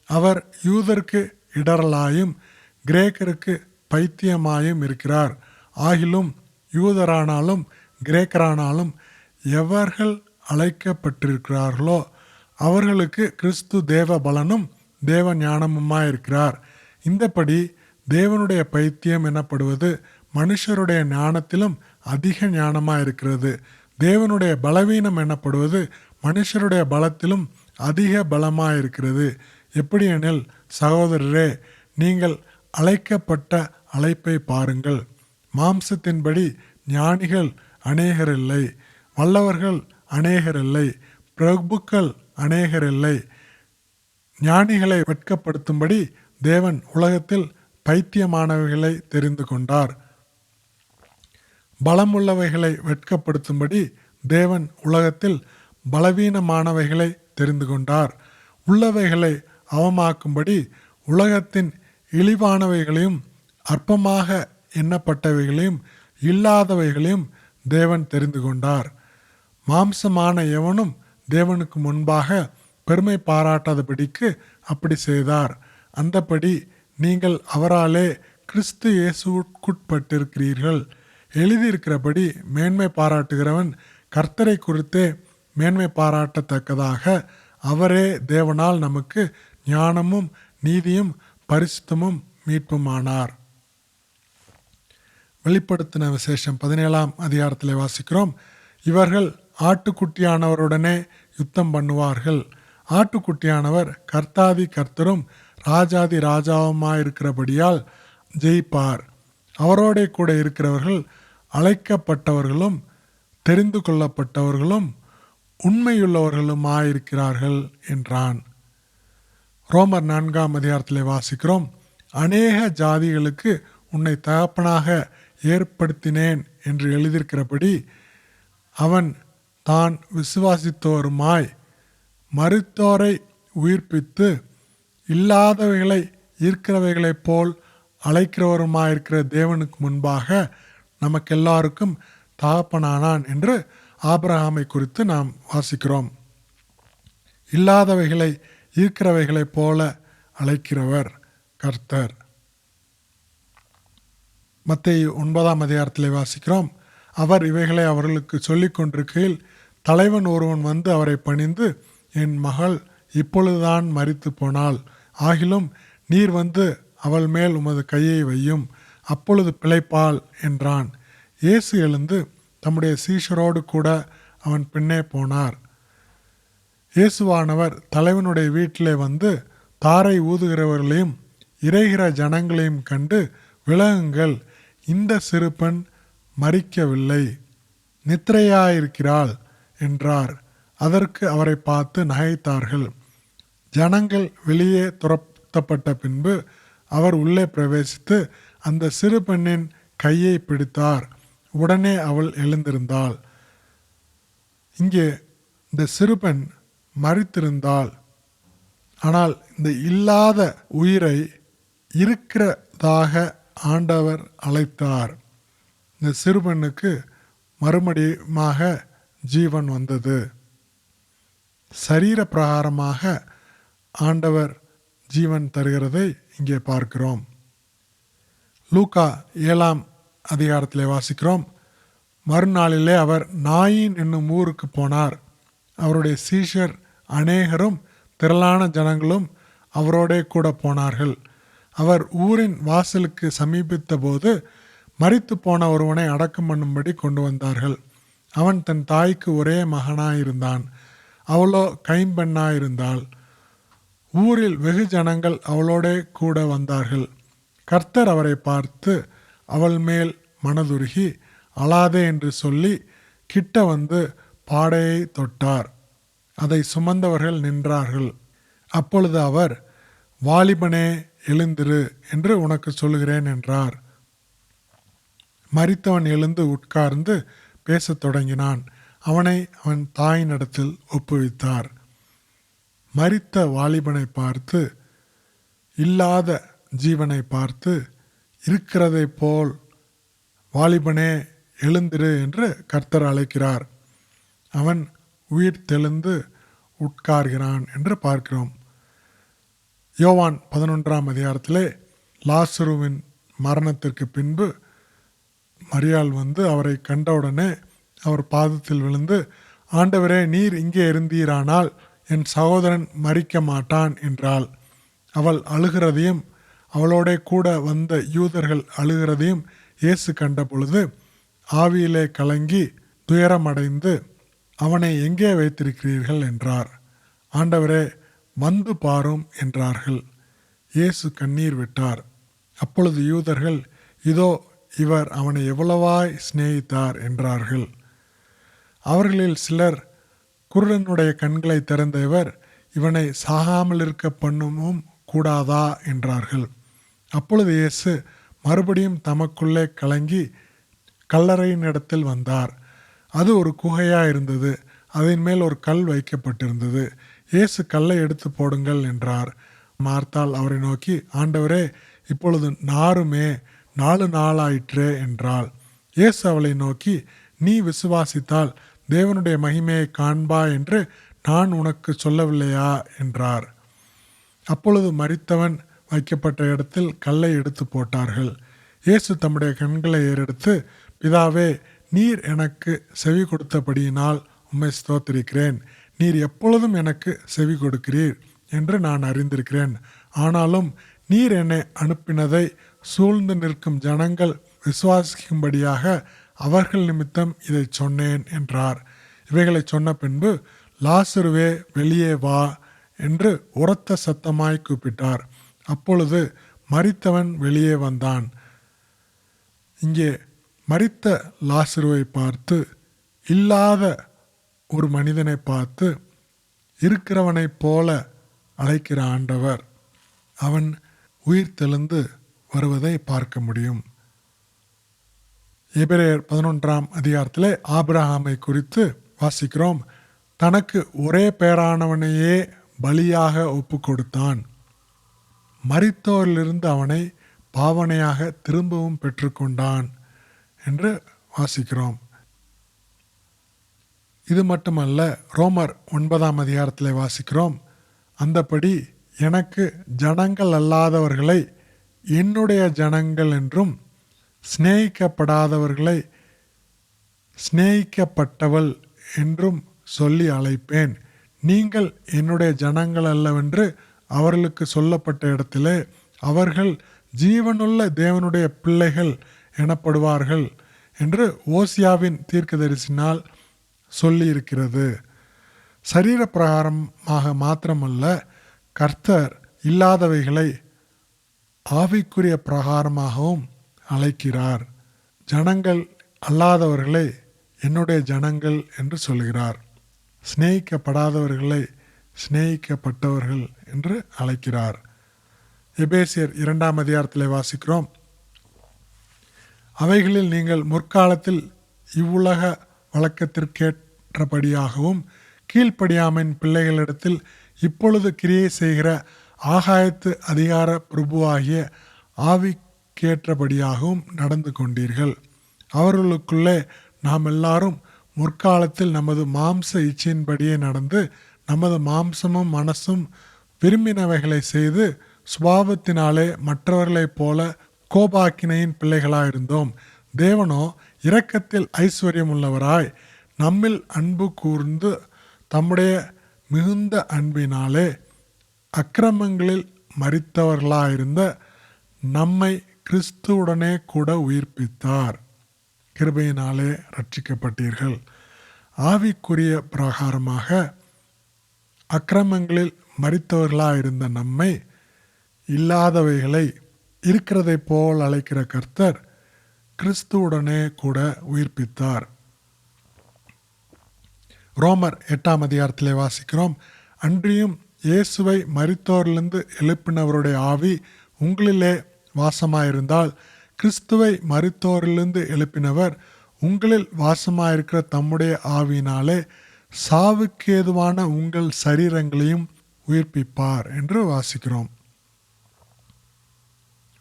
அவர் யூதருக்கு இடரலாயும் கிரேக்கருக்கு பைத்தியமாயும் இருக்கிறார். ஆகிலும் யூதரானாலும் கிரேக்கரானாலும் எவர்கள் அழைக்கப்பட்டிருக்கிறார்களோ அவர்களுக்கு கிறிஸ்து தேவ பலனும் தேவ ஞானமுமாயிருக்கிறார். இந்தபடி தேவனுடைய பைத்தியம் எனப்படுவது மனுஷருடைய ஞானத்திலும் அதிக ஞானமாயிருக்கிறது. தேவனுடைய பலவீனம் எனப்படுவது மனுஷருடைய பலத்திலும் அதிக பலமாயிருக்கிறது. எப்படியெனில் சகோதரரே, நீங்கள் அழைக்கப்பட்ட அழைப்பை பாருங்கள். மாம்சத்தின்படி ஞானிகள் அநேகரில்லை, வல்லவர்கள் அநேகரில்லை, பிரபுக்கள் அநேகரில்லை. ஞானிகளை வெட்கப்படுத்தும்படி தேவன் உலகத்தில் பைத்தியமானவைகளை தெரிந்து கொண்டார். பலமுள்ளவைகளை வெட்கப்படுத்தும்படி தேவன் உலகத்தில் பலவீனமானவைகளை தெரிந்து கொண்டார். உள்ளவைகளை அவமாக்கும்படி உலகத்தின் இழிவானவைகளையும் அற்பமாக எண்ணப்பட்டவைகளையும் இல்லாதவைகளையும் தேவன் தெரிந்து கொண்டார். மாம்சமான எவனும் தேவனுக்கு முன்பாக பெருமை பாராட்டாதபடிக்கு அப்படி செய்தார். அந்தபடி நீங்கள் அவராலே கிறிஸ்து இயேசுவுக்குட்பட்டிருக்கிறீர்கள். எழுதியிருக்கிறபடி மேன்மை பாராட்டுகிறவன் கர்த்தரை குறித்தே மேன்மை பாராட்டத்தக்கதாக அவரே தேவனால் நமக்கு ஞானமும் நீதியும் பரிசுத்தமும் மீட்புமானார். வெளிப்படுத்தின விசேஷம் 17 அதிகாரத்தில் வாசிக்கிறோம். இவர்கள் ஆட்டுக்குட்டியானவருடனே யுத்தம் பண்ணுவார்கள். ஆட்டுக்குட்டியானவர் கர்த்தாதி கர்த்தரும் ராஜாதி ராஜாவுமாயிருக்கிறபடியால் ஜெயிப்பார். அவரோட கூட இருக்கிறவர்கள் அழைக்கப்பட்டவர்களும் தெரிந்து கொள்ளப்பட்டவர்களும் உண்மையுள்ளவர்களுமாயிருக்கிறார்கள் என்றான். ரோமர் 4 அதிகாரத்தில் வாசிக்கிறோம். அநேக ஜாதிகளுக்கு உன்னை தகப்பனாக ஏற்படுத்தினேன் என்று எழுதியிருக்கிறபடி அவன் தான் விசுவாசித்தோருமாய் மரித்தோரை உயிர்ப்பித்து இல்லாதவைகளை இருக்கிறவைகளைப் போல் அழைக்கிறவருமாயிருக்கிற தேவனுக்கு முன்பாக நமக்கெல்லாருக்கும் தகப்பனானான் என்று ஆபிரகாமை குறித்து நாம் வாசிக்கிறோம். இல்லாதவைகளை இருக்கிறவைகளைப் போல அழைக்கிறவர் கர்த்தர். மத்தேயு 9 அதிகாரத்தில் வாசிக்கிறோம். அவர் இவைகளை அவர்களுக்கு சொல்லிக் கொண்டிருக்கையில் தலைவன் ஒருவன் வந்து அவரை பணிந்து, என் மகள் இப்பொழுதுதான் மரித்து போனாள். ஆகிலும் நீர் வந்து அவள் மேல் உமது கையை வையும், அப்பொழுது பிழைப்பாள் என்றான். இயேசு எழுந்து தம்முடைய சீஷரோடு கூட அவன் பின்னே போனார். இயேசுவானவர் தலைவனுடைய வீட்டிலே வந்து தாரை ஊதுகிறவர்களையும் இறைகிற ஜனங்களையும் கண்டு, விலகுங்கள், இந்த சிறு பெண் மரிக்கவில்லை, நித்திரையாயிருக்கிறாள் என்றார். அதற்கு அவரை பார்த்து நகைத்தார்கள். ஜனங்கள் வெளியே குத்தப்பட்ட பின்பு அவர் உள்ளே பிரவேசித்து அந்த சிறு பெண்ணின் கையை பிடித்தார். உடனே அவள் எழுந்திருந்தாள். இங்கே இந்த சிறுபெண் மரித்திருந்தாள். ஆனால் இந்த இல்லாத உயிரை இருக்கிறதாக ஆண்டவர் அழைத்தார். இந்த சிறுபெண்ணுக்கு மறுபடியுமாக ஜீவன் வந்தது. சரீர பிரகாரமாக ஆண்டவர் ஜீவன் தருகிறதை இங்கே பார்க்கிறோம். லூக்கா 7ஆம் அதிகாரத்திலே வாசிக்கிறோம். மறுநாளிலே அவர் நாயின் என்னும் ஊருக்கு போனார். அவருடைய சீஷர் அநேகரும் திரளான ஜனங்களும் அவரோடே கூட போனார்கள். அவர் ஊரின் வாசலுக்கு சமீபித்த போது மரித்து போன ஒருவனை அடக்கம் பண்ணும்படி கொண்டு வந்தார்கள். அவன் தன் தாய்க்கு ஒரே மகனாயிருந்தான். அவளோ கைம்பெண்ணாயிருந்தாள். ஊரில் வெகு ஜனங்கள் அவளோடே கூட வந்தார்கள். கர்த்தர் அவரை பார்த்து அவள் மேல் மனதுருகி அழாதே என்று சொல்லி கிட்ட வந்து பாடையை தொட்டார். அதை சுமந்தவர்கள் நின்றார்கள். அப்பொழுது அவர், வாலிபனே எழுந்திரு என்று உனக்கு சொல்லுகிறேன் என்றார். மரித்தவன் எழுந்து உட்கார்ந்து பேசத் தொடங்கினான். அவனை அவன் தாயினிடத்தில் ஒப்புவித்தார். மரித்த வாலிபனை பார்த்து, இல்லாத ஜீவனை பார்த்து, இருக்கிறதை போல் வாலிபனே எழுந்திரு என்று கர்த்தர் அழைக்கிறார். அவன் உயிர் தெழுந்து உட்கார்கிறான் என்று பார்க்கிறோம். யோவான் 11ஆம் அதிகாரத்திலே லாசருவின் மரணத்திற்கு பின்பு மரியாள் வந்து அவரை கண்டவுடனே அவர் பாதத்தில் விழுந்து, ஆண்டவரே, நீர் இங்கே இருந்தீரானால் என் சகோதரன் மரிக்க மாட்டான் என்றாள். அவள் அழுகிறதையும் அவளோட கூட வந்த யூதர்கள் அழுகிறதையும் இயேசு கண்ட பொழுது ஆவியிலே கலங்கி துயரமடைந்து, அவனை எங்கே வைத்திருக்கிறீர்கள் என்றார். ஆண்டவரே, வந்து பாரும் என்றார்கள். இயேசு கண்ணீர் விட்டார். அப்பொழுது யூதர்கள், இதோ இவர் அவனை எவ்வளவாய் சிநேகித்தார் என்றார்கள். அவர்களில் சிலர், குருடனுடைய கண்களை திறந்த இவர் இவனை சாகாமல் இருக்க பண்ணவும் கூடாதா என்றார்கள். அப்பொழுது இயேசு மறுபடியும் தமக்குள்ளே கலங்கி கல்லறையின் இடத்தில் வந்தார். அது ஒரு குகையாயிருந்தது. அதன் மேல் ஒரு கல் வைக்கப்பட்டிருந்தது. இயேசு கல்லை எடுத்து போடுங்கள் என்றார். மார்த்தாள் அவரை நோக்கி, ஆண்டவரே, இப்பொழுது நாருமே 4 நாளாயிற்றே என்றாள். இயேசு அவளை நோக்கி, நீ விசுவாசித்தால் தேவனுடைய மகிமையை காண்பா என்று நான் உனக்கு சொல்லவில்லையா என்றார். அப்பொழுது மரித்தவன் வைக்கப்பட்ட இடத்தில் கல்லை எடுத்து போட்டார்கள். இயேசு தம்முடைய கண்களை ஏறெடுத்து, பிதாவே, நீர் எனக்கு செவி கொடுத்தபடியினால் உம்மை ஸ்தோத்திரிக்கிறேன். நீர் எப்பொழுதும் எனக்கு செவி கொடுக்கிறீர் என்று நான் அறிந்திருக்கிறேன். ஆனாலும் நீர் என்னை அனுப்பினதை சூழ்ந்து நிற்கும் ஜனங்கள் விசுவாசிக்கும்படியாக அவர்கள் நிமித்தம் இதை சொன்னேன் என்றார். இவைகளை சொன்ன பின்பு, லாசருவே, வெளியே வா என்று உரத்த சத்தமாய் கூப்பிட்டார். அப்பொழுது மரித்தவன் வெளியே வந்தான். இங்கே மரித்த லாசருவை பார்த்து, இல்லாத ஒரு மனிதனை பார்த்து இருக்கிறவனைப் போல அழைக்கிற ஆண்டவர், அவன் உயிர் தெழுந்து வருவதை பார்க்க முடியும். எபிரேயர் 11ஆம் அதிகாரத்திலே ஆபிரகாமை குறித்து வாசிக்கிறோம். தனக்கு ஒரே பேரானவனையே பலியாக ஒப்பு கொடுத்தான். மரித்தோரிலிருந்து அவனை பாவனையாக திரும்பவும் பெற்றுக்கொண்டான் என்று வாசிக்கிறோம். இது மட்டுமல்ல, ரோமர் 9ஆம் அதிகாரத்திலே வாசிக்கிறோம். அந்தபடி எனக்கு ஜனங்கள் அல்லாதவர்களை என்னுடைய ஜனங்கள் என்றும், சிநேகிக்கப்படாதவர்களை சிநேகிக்கப்பட்டவள் என்றும் சொல்லி அழைப்பேன். நீங்கள் என்னுடைய ஜனங்கள் அல்லவென்று அவர்களுக்கு சொல்லப்பட்ட இடத்திலே அவர்கள் ஜீவனுள்ள தேவனுடைய பிள்ளைகள் எனப்படுவார்கள் என்று ஓசியாவின் தீர்க்கதரிசினால் சொல்லி இருக்கிறது. சரீர பிரகாரமாக மாத்திரமல்ல, கர்த்தர் இல்லாதவைகளை ஆவிக்குரிய பிரகாரமாகவும் அழைக்கிறார். ஜனங்கள் அல்லாதவர்களை என்னுடைய ஜனங்கள் என்று சொல்கிறார். சிநேகிக்கப்படாதவர்களை சிநேகிக்கப்பட்டவர்கள் என்று அழைக்கிறார். எபேசியர் 2 வாசிக்கிறோம், அவைகளில் நீங்கள் முற்காலத்தில் இவ்வுலக வழக்கத்திற்கேற்றபடியாகவும் கீழ்ப்படியாமையின் பிள்ளைகளிடத்தில் இப்பொழுது கிரியை செய்கிற ஆகாயத்து அதிகார பிரபுவாகிய ஆவிக்கேற்றபடியாகவும் நடந்து கொண்டீர்கள். அவர்களுக்குள்ளே நாம் எல்லாரும் முற்காலத்தில் நமது மாம்ச இச்சையின்படியே நடந்து நமது மாம்சமும் மனசும் விரும்பினவைகளை செய்து சுபாவத்தினாலே மற்றவர்களைப் போல கோபாக்கினையின் பிள்ளைகளாயிருந்தோம். தேவனோ இரக்கத்தில் ஐஸ்வர்யமுள்ளவராய் நம்மில் அன்பு கூர்ந்து தம்முடைய மிகுந்த அன்பினாலே அக்கிரமங்களில் மரித்தவர்களாயிருந்த நம்மை கிறிஸ்துவுடனே கூட உயிர்ப்பித்தார். கிருபையினாலே ரட்சிக்கப்பட்டீர்கள். ஆவிக்குரிய பிரகாரமாக அக்கிரமங்களில் மரித்தவர்களாயிருந்த நம்மை இல்லாதவைகளை இருக்கிறதை போல் அழைக்கிற கர்த்தர் கிறிஸ்துவுடனே கூட உயிர்ப்பித்தார். ரோமர் 8 வாசிக்கிறோம், அன்றியும் இயேசுவை மரித்தோரிலிருந்து எழுப்பினவருடைய ஆவி உங்களிலே வாசமாயிருந்தால் கிறிஸ்துவை மரித்தோரிலிருந்து எழுப்பினவர் உங்களில் வாசமாயிருக்கிற தம்முடைய ஆவியினாலே சாவுக்கேதுவான உங்கள் சரீரங்களையும் உயிர்ப்பிப்பார் என்று வாசிக்கிறோம்.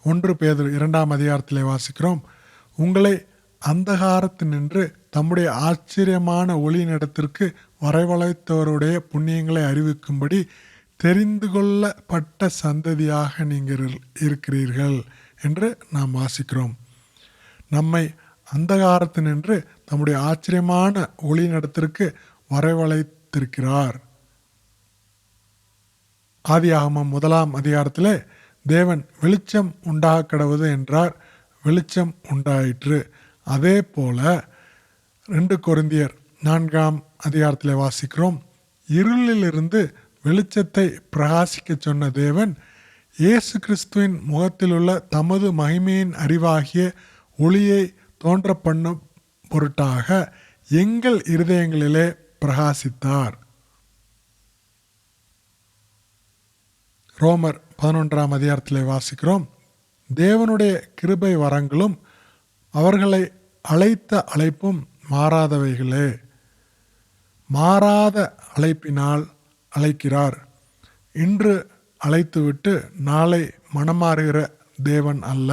1 பேதுரு 2 வாசிக்கிறோம், உங்களை அந்தகாரத்தினின்று தம்முடைய ஆச்சரியமான ஒளியினிடத்திற்கு வரவழைத்தவருடைய புண்ணியங்களை அறிவிக்கும்படி தெரிந்து கொள்ளப்பட்ட சந்ததியாக நீங்கள் இருக்கிறீர்கள் என்று நாம் வாசிக்கிறோம். நம்மை அந்தகாரத்தினின்று தம்முடைய ஆச்சரியமான ஒளியினிடத்திற்கு வரவழைத்திருக்கிறார். ஆதியாகமம் 1 தேவன் வெளிச்சம் உண்டாக கடவுது என்றார், வெளிச்சம் உண்டாயிற்று. அதே போல 2 கொரிந்தியர் 4 வாசிக்கிறோம், இருளிலிருந்து வெளிச்சத்தை பிரகாசிக்க சொன்ன தேவன் இயேசு கிறிஸ்துவின் முகத்திலுள்ள தமது மகிமையின் அறிவாகிய ஒளியை தோன்ற பண்ணும் பொருட்டாக எங்கள் இருதயங்களிலே பிரகாசித்தார். ரோமர் 11 வாசிக்கிறோம், தேவனுடைய கிருபை வரங்களும் அவர்களை அழைத்த அழைப்பும் மாறாதவைகளே. மாறாத அழைப்பினால் அழைக்கிறார். இன்று அழைத்துவிட்டு நாளை மனமாறுகிற தேவன் அல்ல.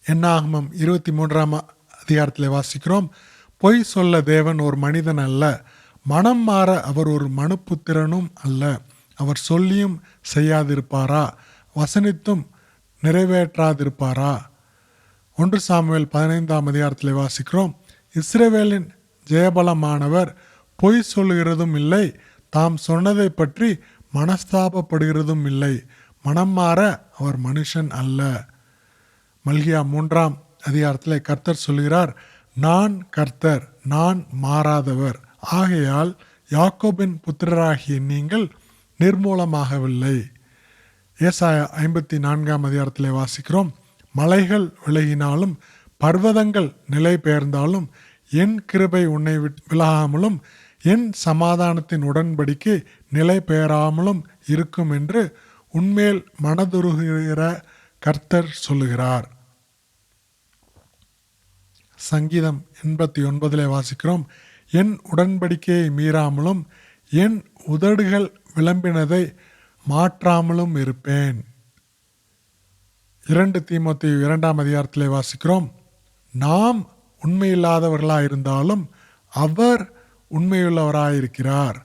என்னாகமம் 23 வாசிக்கிறோம், பொய் சொல்ல தேவன் ஒரு மனிதன் அல்ல, மனம் மாற அவர் ஒரு மனுப்புத்திரனும் அல்ல. அவர் சொல்லியும் செய்யாதிருப்பாரா, வசனித்தும் நிறைவேற்றாதிருப்பாரா. 1 சாமுவேல் 15 வாசிக்கிறோம், இஸ்ரவேலின் ஜெயபலமானவர் பொய் சொல்லுகிறதும் இல்லை, தாம் சொன்னதை பற்றி மனஸ்தாபப்படுகிறதும் இல்லை. மனம் மாற அவர் மனுஷன் அல்ல. மல்கியா 3 கர்த்தர் சொல்கிறார், நான் கர்த்தர், நான் மாறாதவர். ஆகையால் யாக்கோபின் புத்திரராகிய நீங்கள் நிர்மூலமாகவில்லை. ஏசாயா 54 வாசிக்கிறோம், மலைகள் விலகினாலும் பர்வதங்கள் நிலை பெயர்ந்தாலும் என் கிருபை உன்னை விலகாமலும் என் சமாதானத்தின் உடன்படிக்கை நிலை பெயராமலும் இருக்கும் என்று உன்மேல் மனதுருகிற கர்த்தர் சொல்லுகிறார். சங்கீதம் 89 வாசிக்கிறோம், என் உடன்படிக்கையை மீறாமலும் என் உதடுகள் விளம்பினதை மாற்றாமலும் இருப்பேன். 2 தீமோத்தேயு 2 வாசிக்கிறோம், நாம் உண்மையில்லாதவர்களாயிருந்தாலும் அவர் உண்மையுள்ளவராயிருக்கிறார்,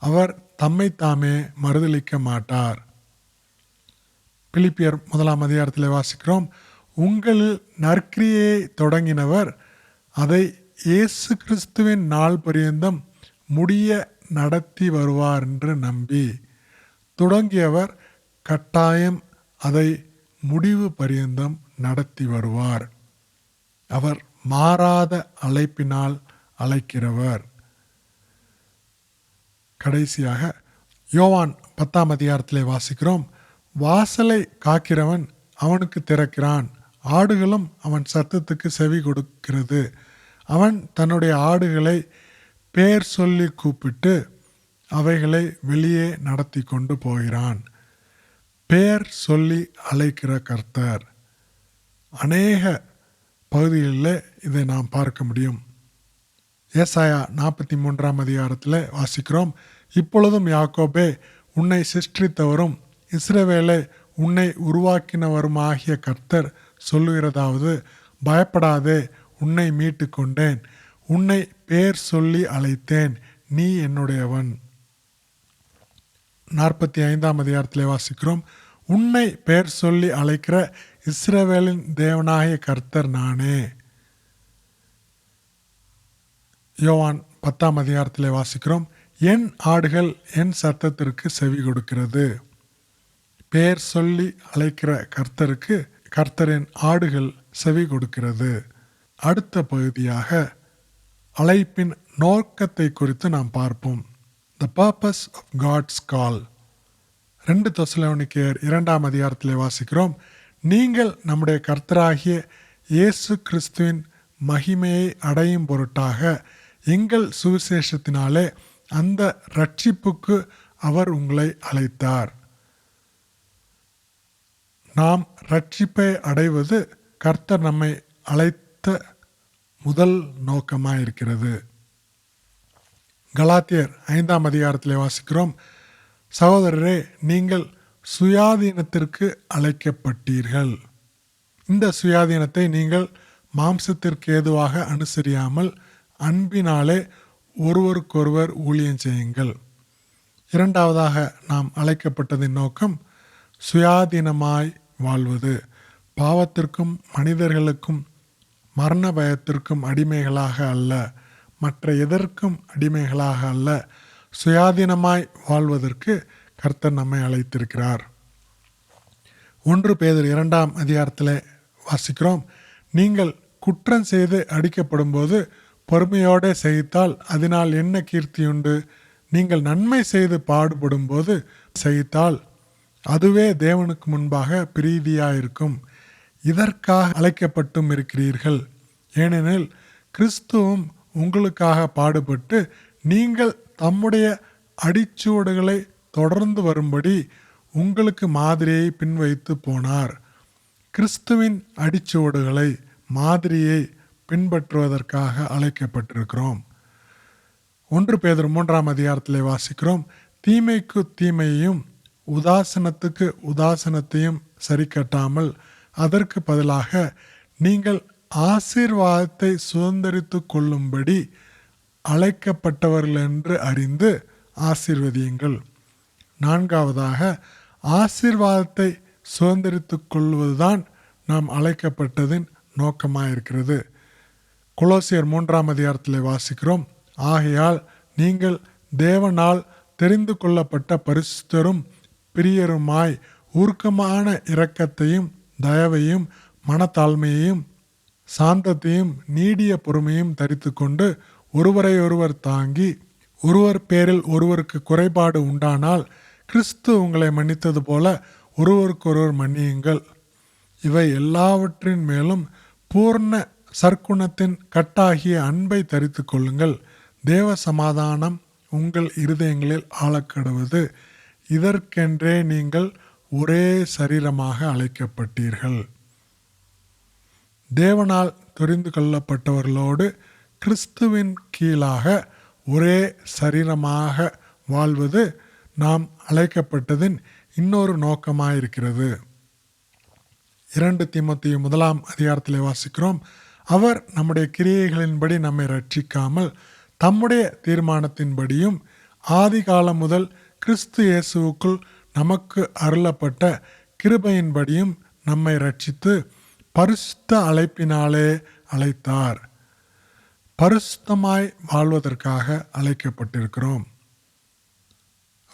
அவர் தம்மைத்தாமே மறுதலிக்க மாட்டார். பிலிப்பியர் 1 வாசிக்கிறோம், உங்களில் நற்கிரியை தொடங்கினவர் அதை இயேசு கிறிஸ்துவின் நாள் பரியந்தம் முடிய நடத்தி வருவார் என்று நம்பி, தொடங்கியவர் கட்டாயம் அதை முடிவு பரியந்தம் நடத்தி வருவார். அவர் மாறாத அழைப்பினால் அழைக்கிறவர். கடைசியாக யோவான் 10 வாசிக்கிறோம், வாசலை காக்கிறவன் அவனுக்கு திறக்கிறான், ஆடுகளும் அவன் சத்தத்துக்கு செவி கொடுக்கிறது. அவன் தன்னுடைய ஆடுகளை பேர் சொல்லி கூப்பிட்டு அவைகளை வெளியே நடத்தி கொண்டு போகிறான். பெயர் சொல்லி அழைக்கிற கர்த்தர். அநேக பகுதிகளில் இதை நாம் பார்க்க முடியும். ஏசாயா 43ஆம் அதிகாரத்தில் வாசிக்கிறோம், இப்பொழுதும் யாக்கோபே உன்னை சிருஷ்டித்தவரும் இஸ்ரவேலே உன்னை உருவாக்கினவருமாகிய கர்த்தர் சொல்லுகிறதாவது, பயப்படாதே, உன்னை மீட்டு கொண்டேன், உன்னை பெயர் சொல்லி அழைத்தேன், நீ என்னுடையவன். 45ஆம் அதிகாரத்தில் வாசிக்கிறோம், உன்னை பெயர் சொல்லி அழைக்கிற இஸ்ரவேலின் தேவனாகிய கர்த்தர் நானே. யோவான் 10ஆம் அதிகாரத்தில் வாசிக்கிறோம், என் ஆடுகள் என் சத்தத்திற்கு செவி கொடுக்கிறது. பெயர் சொல்லி அழைக்கிற கர்த்தருக்கு கர்த்தரின் ஆடுகள் செவி கொடுக்கிறது. அடுத்த பகுதியாக அழைப்பின் நோக்கத்தை குறித்து நாம் பார்ப்போம். The purpose of God's call. 2 தெசலோனிக்கேயர் 2ஆம் அதிகாரத்தில் வாசிக்கிறோம், நீங்கள் நம்முடைய கர்த்தராகிய இயேசு கிறிஸ்துவின் மகிமையை அடையும் பொருட்டாக எங்கள் சுவிசேஷத்தினாலே அந்த இரட்சிப்புக்கு அவர் உங்களை அழைத்தார். நாம் இரட்சிப்பை அடைவது கர்த்தர் நம்மை அழைத்த முதல் நோக்கமாயிருக்கிறது. கலாத்தியர் 5ஆம் அதிகாரத்தில் வாசிக்கிறோம், சகோதரரே, நீங்கள் சுயாதீனத்திற்கு அழைக்கப்பட்டீர்கள். இந்த சுயாதீனத்தை நீங்கள் மாம்சத்திற்கு ஏதுவாக அனுசரியாமல் அன்பினாலே ஒருவருக்கொருவர் ஊழியம் செய்யுங்கள். இரண்டாவதாக நாம் அழைக்கப்பட்டதின் நோக்கம் சுயாதீனமாய் வாழ்வது, பாவத்திற்கும் மனிதர்களுக்கும் மரண பயத்திற்கும் அடிமைகளாக அல்ல, மற்ற எதற்கும் அடிமைகளாக அல்ல, சுயாதீனமாய் வாழ்வதற்கு கர்த்தர் நம்மை அழைத்திருக்கிறார். 1 பேதுரு 2ஆம் அதிகாரத்தில் வாசிக்கிறோம், நீங்கள் குற்றம் செய்து அடிக்கப்படும் போது பொறுமையோடு சகித்தால் அதனால் என்ன கீர்த்தியுண்டு? நீங்கள் நன்மை செய்து பாடுபடும் போது சகித்தால் அதுவே தேவனுக்கு முன்பாக பிரீதியாயிருக்கும். இதற்காக அழைக்கப்பட்டும் இருக்கிறீர்கள். ஏனெனில் கிறிஸ்துவும் உங்களுக்காக பாடுபட்டு நீங்கள் தம்முடைய அடிச்சுவடுகளை தொடர்ந்து வரும்படி உங்களுக்கு மாதிரியை பின்வைத்து போனார். கிறிஸ்துவின் அடிச்சுவடுகளை, மாதிரியை பின்பற்றுவதற்காக அழைக்கப்பட்டிருக்கிறோம். 1 பேதுரு 3ஆம் அதிகாரத்தில் வாசிக்கிறோம், தீமைக்கு தீமையையும் உதாசனத்துக்கு உதாசனத்தையும் சரி கட்டாமல் அதற்கு பதிலாக நீங்கள் ஆசீர்வாதத்தை சுதந்தரித்து கொள்ளும்படி அழைக்கப்பட்டவர்கள் என்று அறிந்து ஆசீர்வதியுங்கள். 4ஆவதாக ஆசீர்வாதத்தை சுதந்தரித்து கொள்வதுதான் நாம் அழைக்கப்பட்டதின் நோக்கமாயிருக்கிறது. கொலோசியர் 3ஆம் அதிகாரத்தில் வாசிக்கிறோம், ஆகையால் நீங்கள் தேவனால் தெரிந்து கொள்ளப்பட்ட பரிசுத்தரும் பிரியருமாய் உருக்கமான இரக்கத்தையும் தயவையும் மனத்தாழ்மையையும் சாந்தத்தையும் நீடிய பொறுமையும் தரித்து கொண்டு ஒருவரை ஒருவர் தாங்கி, ஒருவர் பேரில் ஒருவருக்கு குறைபாடு உண்டானால் கிறிஸ்து உங்களை மன்னித்தது போல ஒருவருக்கொருவர் மன்னியுங்கள். இவை எல்லாவற்றின் மேலும் பூர்ண சற்குணத்தின் கட்டாகிய அன்பை தரித்து கொள்ளுங்கள். தேவ சமாதானம் உங்கள் இருதயங்களில் ஆளக்கடுவது. இதற்கென்றே நீங்கள் ஒரே சரீரமாக அழைக்கப்பட்டீர்கள். தேவனால் தெரிந்து கொள்ளப்பட்டவர்களோடு கிறிஸ்துவின் கீழாக ஒரே சரீரமாக வாழ்வது நாம் அழைக்கப்பட்டதின் இன்னொரு நோக்கமாயிருக்கிறது. 2 தீமோத்தேயு 1ஆம் அதிகாரத்தில் வாசிக்கிறோம், அவர் நம்முடைய கிரியைகளின்படி நம்மை ரட்சிக்காமல் தம்முடைய தீர்மானத்தின்படியும் ஆதி காலம் முதல் கிறிஸ்து இயேசுவுக்குள் நமக்கு அருளப்பட்ட கிருபையின்படியும் நம்மை ரட்சித்து பரிசுத்த அழைப்பினாலே அழைத்தார். பரிசுத்தமாய் வாழ்வதற்காக அழைக்கப்பட்டிருக்கிறோம்.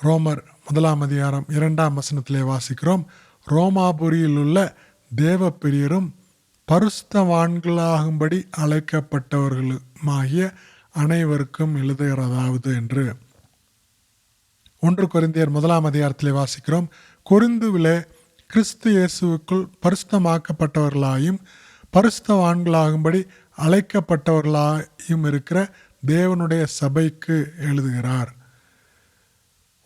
ரோமர் 1ஆம் அதிகாரம் 2ஆம் வசனத்திலே வாசிக்கிறோம், ரோமாபுரியில் உள்ள தேவ பிரியரும் பரிசுத்தவான்களாகும்படி அழைக்கப்பட்டவர்களுமாகிய அனைவருக்கும் எழுதுகிறதாவது என்று. 1 கொரிந்தியர் 1ஆம் அதிகாரத்திலே வாசிக்கிறோம், கொரிந்துவிலே கிறிஸ்து இயேசுவுக்குள் பரிசுத்தமாக்கப்பட்டவர்களாயும் பரிசுத்தவான்களாகும்படி அழைக்கப்பட்டவர்களாயும் இருக்கிற தேவனுடைய சபைக்கு எழுதுகிறார்.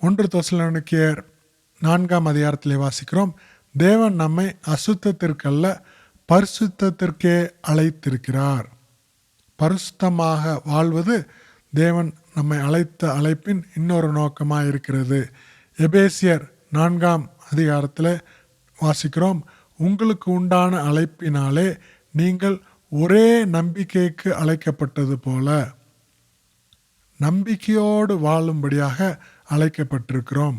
1 தெசலோனிக்கேயர் 4ஆம் அதிகாரத்திலே வாசிக்கிறோம், தேவன் நம்மை அசுத்தத்திற்கல்ல பரிசுத்தத்திற்கே அழைத்திருக்கிறார். பரிசுத்தமாக வாழ்வது தேவன் நம்மை அழைத்த அழைப்பின் இன்னொரு நோக்கமாக இருக்கிறது. எபேசியர் 4ஆம் அதிகாரத்தில் வாசிக்கிறோம், உங்களுக்கு உண்டான அழைப்பினாலே நீங்கள் ஒரே நம்பிக்கைக்கு அழைக்கப்பட்டது போல நம்பிக்கையோடு வாழும்படியாக அழைக்கப்பட்டிருக்கிறோம்.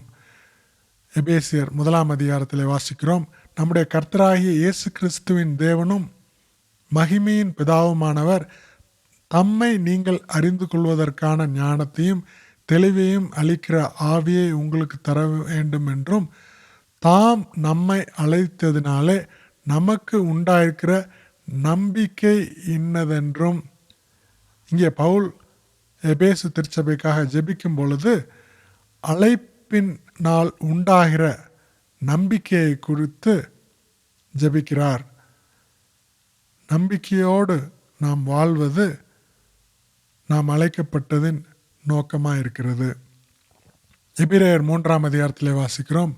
எபேசியர் 1ஆம் அதிகாரத்தில் வாசிக்கிறோம், நம்முடைய கர்த்தராகிய இயேசு கிறிஸ்துவின் தேவனும் மகிமையின் பிதாவுமானவர் தம்மை நீங்கள் அறிந்து கொள்வதற்கான ஞானத்தையும் தெளிவையும் அளிக்கிற ஆவியை உங்களுக்கு தர வேண்டும் என்றும், தாம் நம்மை அழைத்ததினாலே நமக்கு உண்டாயிருக்கிற நம்பிக்கை இன்னதென்றும். இங்கே பவுல் எபேசு திருச்சபைக்காக ஜெபிக்கும் பொழுது அழைப்பினால் உண்டாகிற நம்பிக்கையை குறித்து ஜெபிக்கிறார். நம்பிக்கையோடு நாம் வாழ்வது நாம் அழைக்கப்பட்டதின் நோக்கமாக இருக்கிறது. எபிரேயர் 3ஆம் அதிகாரத்தில் வாசிக்கிறோம்,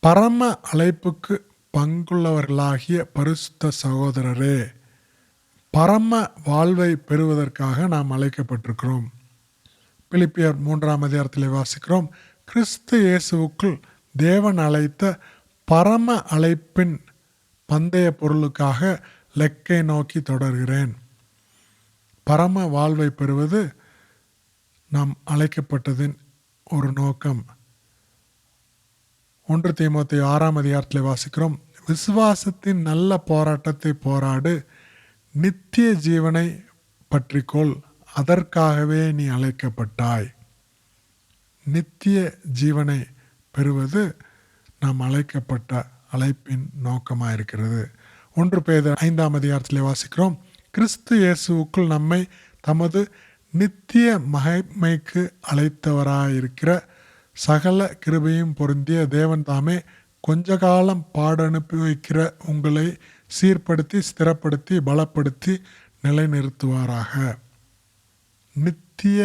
பரம அழைப்புக்கு பங்குள்ளவர்களாகிய பரிசுத்த சகோதரரே, பரம வாழ்வை பெறுவதற்காக நாம் அழைக்கப்பட்டிருக்கிறோம். பிலிப்பியர் 3ஆம் அதிகாரத்தில் வாசிக்கிறோம், கிறிஸ்து இயேசுவுக்குள் தேவன் அழைத்த பரம அழைப்பின் பந்தய பொருளுக்காக லெக்கை நோக்கி தொடர்கிறேன். பரம வாழ்வை பெறுவது நாம் அழைக்கப்பட்டதின் ஒரு நோக்கம். 1 தீமோத்தேயு 6ஆம் அதிகாரத்தில் வாசிக்கிறோம், விசுவாசத்தின் நல்ல போராட்டத்தை போராடு, நித்திய ஜீவனை பற்றிக்கொள், அதற்காகவே நீ அழைக்கப்பட்டாய். நித்திய ஜீவனை பெறுவது நாம் அழைக்கப்பட்ட அழைப்பின் நோக்கமாக இருக்கிறது. 1 பேதுரு 5ஆம் அதிகாரத்தில் வாசிக்கிறோம், கிறிஸ்து இயேசுவுக்குள் நம்மை தமது நித்திய மகிமைக்கு அழைத்தவராயிருக்கிற சகல கிருபையும் பொருந்திய தேவன் தாமே கொஞ்ச காலம் பாடனுப்பி வைக்கிற உங்களை சீர்படுத்தி ஸ்திரப்படுத்தி பலப்படுத்தி நிலைநிறுத்துவாராக. நித்திய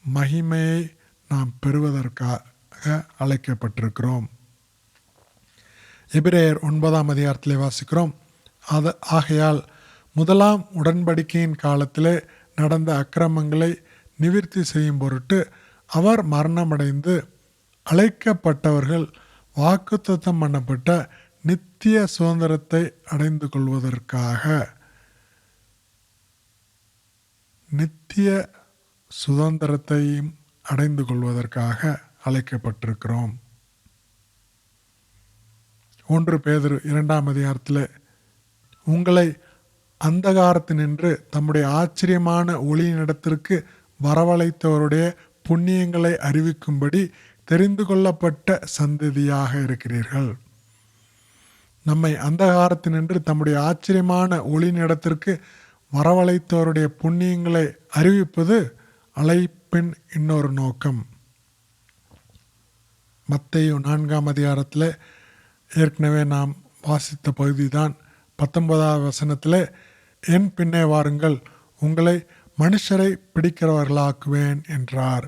மகிமையை நாம் பெறுவதற்காக அழைக்கப்பட்டிருக்கிறோம். எபிரேயர் 9ஆம் அதிகாரத்திலே வாசிக்கிறோம், ஆகையால் முதலாம் உடன்படிக்கையின் காலத்திலே நடந்த அக்கிரமங்களை நிவிர்த்தி செய்யும் பொருட்டு அவர் மரணமடைந்து அழைக்கப்பட்டவர்கள் வாக்குத்தத்தம் பண்ணப்பட்ட நித்திய சுதந்திரத்தை அடைந்து கொள்வதற்காக நித்திய சுதந்திரத்தையும் அடைந்து கொள்வதற்காக அழைக்கப்பட்டிருக்கிறோம். 1 பேதுரு 2ஆம் அதிகாரத்தில் உங்களை அந்தகாரத்தினின்று தம்முடைய ஆச்சரியமான ஒளியினிடத்திற்கு வரவழைத்தவருடைய புண்ணியங்களை அறிவிக்கும்படி தெரிந்து கொள்ளப்பட்ட சந்ததியாக இருக்கிறீர்கள். நம்மை அந்தகாரத்தினின்று தம்முடைய ஆச்சரியமான ஒளியினிடத்திற்கு வரவழைத்தவருடைய புண்ணியங்களை அறிவிப்பது அழைப்பின் இன்னொரு நோக்கம். மத்தேயு 4ஆம் அதிகாரத்தில் ஏற்கனவே நாம் வாசித்த பகுதிதான் 19ஆம் வசனத்தில், என் பின்னே வாருங்கள், உங்களை மனுஷரை பிடிக்கிறவர்களாக்குவேன் என்றார்.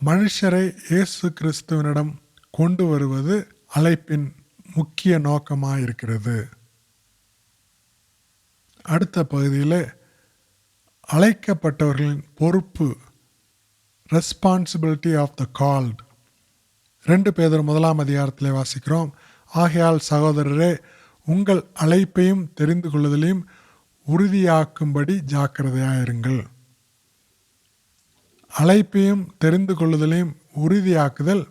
மனுஷரை இயேசு கிறிஸ்துவனிடம் கொண்டு வருவது அழைப்பின் முக்கிய நோக்கமாக இருக்கிறது. அடுத்த பகுதியில் அழைக்கப்பட்டவர்களின் பொறுப்பு, ரெஸ்பான்சிபிலிட்டி ஆஃப் த கால்ட். 2 பேதுரு 1ஆம் அதிகாரத்தில் வாசிக்கிறோம், ஆகையால் சகோதரரே, உங்கள் அழைப்பையும் தெரிந்து கொள்ளுதலையும் உறுதியாக்கும்படி ஜாக்கிரதையாயிருங்கள். அழைப்பையும் தெரிந்து கொள்ளுதலையும் உறுதியாக்குதல்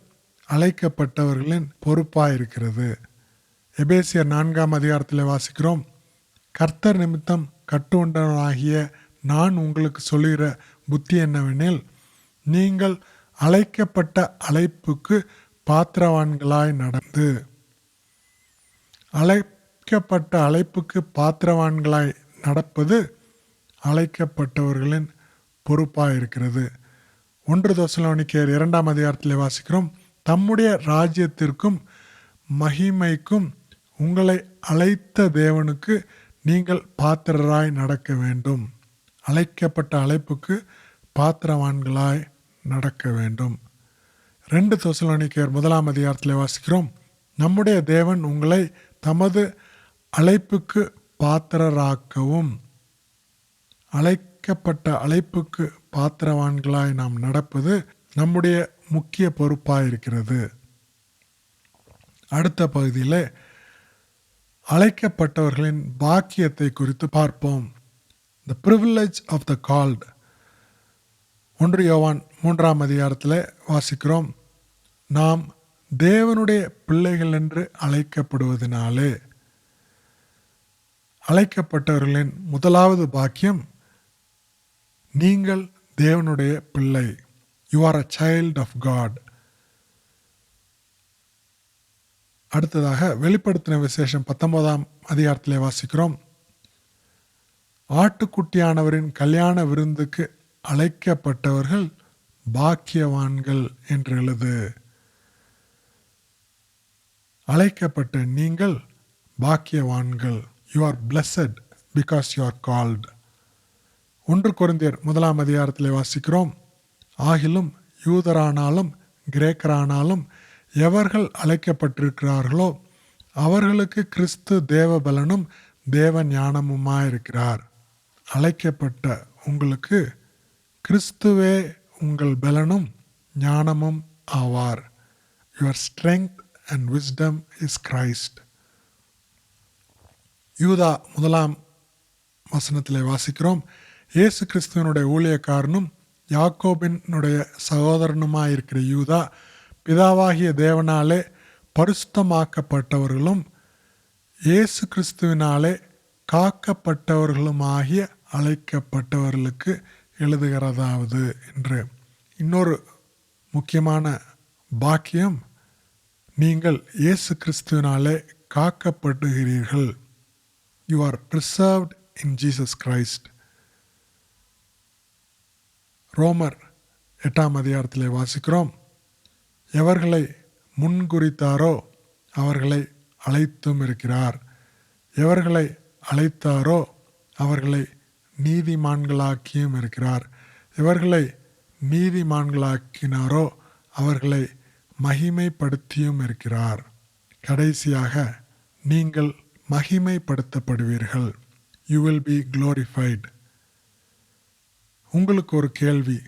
அழைக்கப்பட்டவர்களின் பொறுப்பாயிருக்கிறது. எபேசியர் 4ஆம் அதிகாரத்தில் வாசிக்கிறோம், கர்த்தர் நிமித்தம் கட்டுண்டவனாகிய நான் உங்களுக்கு சொல்லுகிற புத்தி என்னவெனில், நீங்கள் அழைக்கப்பட்ட அழைப்புக்கு பாத்திரவான்களாய் நடந்து. அழைக்கப்பட்ட அழைப்புக்கு பாத்திரவான்களாய் நடப்பது அழைக்கப்பட்டவர்களின் பொறுப்பாக இருக்கிறது. 1 தெசலோனிக்கேயர் 2ஆம் அதிகாரத்தில் வாசிக்கிறோம், தம்முடைய ராஜ்யத்திற்கும் மகிமைக்கும் உங்களை அழைத்த தேவனுக்கு நீங்கள் பாத்திரராய் நடக்க வேண்டும். அழைக்கப்பட்ட அழைப்புக்கு பாத்திரவான்களாய் நடக்க வேண்டும். 2 தெசலோனிக்கேயர் 1 வாசிக்கிறோம், நம்முடைய தேவன் உங்களை தமது அழைப்புக்கு பாத்திரராக்கவும், அழைக்கப்பட்ட அழைப்புக்கு பாத்திரவான்களாய் நாம் நடப்பது நம்முடைய முக்கிய பொறுப்பாயிருக்கிறது. அடுத்த பகுதியில் அழைக்கப்பட்டவர்களின் பாக்கியத்தை குறித்து பார்ப்போம். The privilege of the called. 1 யோவான் 3 வாசிக்கிறோம், நாம் தேவனுடைய பிள்ளைகள் என்று அழைக்கப்படுவதனாலே. அழைக்கப்பட்டவர்களின் முதலாவது பாக்கியம், நீங்கள் தேவனுடைய பிள்ளை. You are a child of God. அடுத்ததாக வெளிப்படுத்தின விசேஷம் 19 வாசிக்கிறோம், ஆட்டுக்குட்டியானவரின் கல்யாண விருந்துக்கு அழைக்கப்பட்டவர்கள் பாக்கியவான்கள் என்று எழுது. அழைக்கப்பட்ட நீங்கள் பாக்கியவான்கள். You are blessed because you are called. 1 கொரிந்தியர் 1 வாசிக்கிறோம், ஆகிலும் யூதரானாலும் கிரேக்கரானாலும் எவர்கள் அழைக்கப்பட்டிருக்கிறார்களோ அவர்களுக்கு கிறிஸ்து தேவபலனும் தேவ ஞானமுமாயிருக்கிறார். அழைக்கப்பட்ட உங்களுக்கு கிறிஸ்துவே உங்கள் பலனும் ஞானமும் ஆவார். Your strength and wisdom is Christ. யூதா 1 வாசிக்கிறோம், இயேசு கிறிஸ்துவனுடைய ஊழியக்காரனும் யாக்கோபினுடைய சகோதரனுமாயிருக்கிற யூதா, பிதாவாகிய தேவனாலே பரிசுத்தமாக்கப்பட்டவர்களும் இயேசு கிறிஸ்துவினாலே காக்கப்பட்டவர்களுமாகிய அழைக்கப்பட்டவர்களுக்கு எழுதுகிறதாவது என்று. இன்னொரு முக்கியமான பாக்கியம், நீங்கள் இயேசு கிறிஸ்துவினாலே காக்கப்படுகிறீர்கள். You are preserved in Jesus Christ. ரோமர் 8 வாசிக்கிறோம், எவர்களை முன்குறித்தாரோ அவர்களை அழைத்தும் இருக்கிறார், எவர்களை அழைத்தாரோ அவர்களை நீதிமான்களாக்கியும் இருக்கிறார், எவர்களை நீதிமான்களாக்கினாரோ அவர்களை மகிமைப்படுத்தியும் இருக்கிறார். கடைசியாக நீங்கள் மகிமைப்படுத்தப்படுவீர்கள். You will be glorified. உங்களுக்கு ஒரு கேள்வி,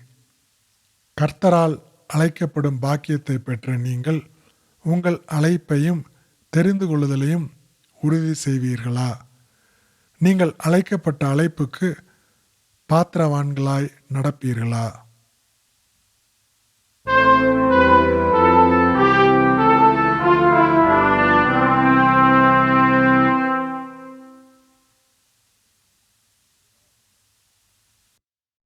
கர்த்தரால் அழைக்கப்படும் பாக்கியத்தை பெற்ற நீங்கள் உங்கள் அழைப்பையும் தெரிந்து கொள்ளுதலையும் உறுதி செய்வீர்களா? நீங்கள் அழைக்கப்பட்ட அழைப்புக்கு பாத்திரவான்களாய் நடப்பீர்களா?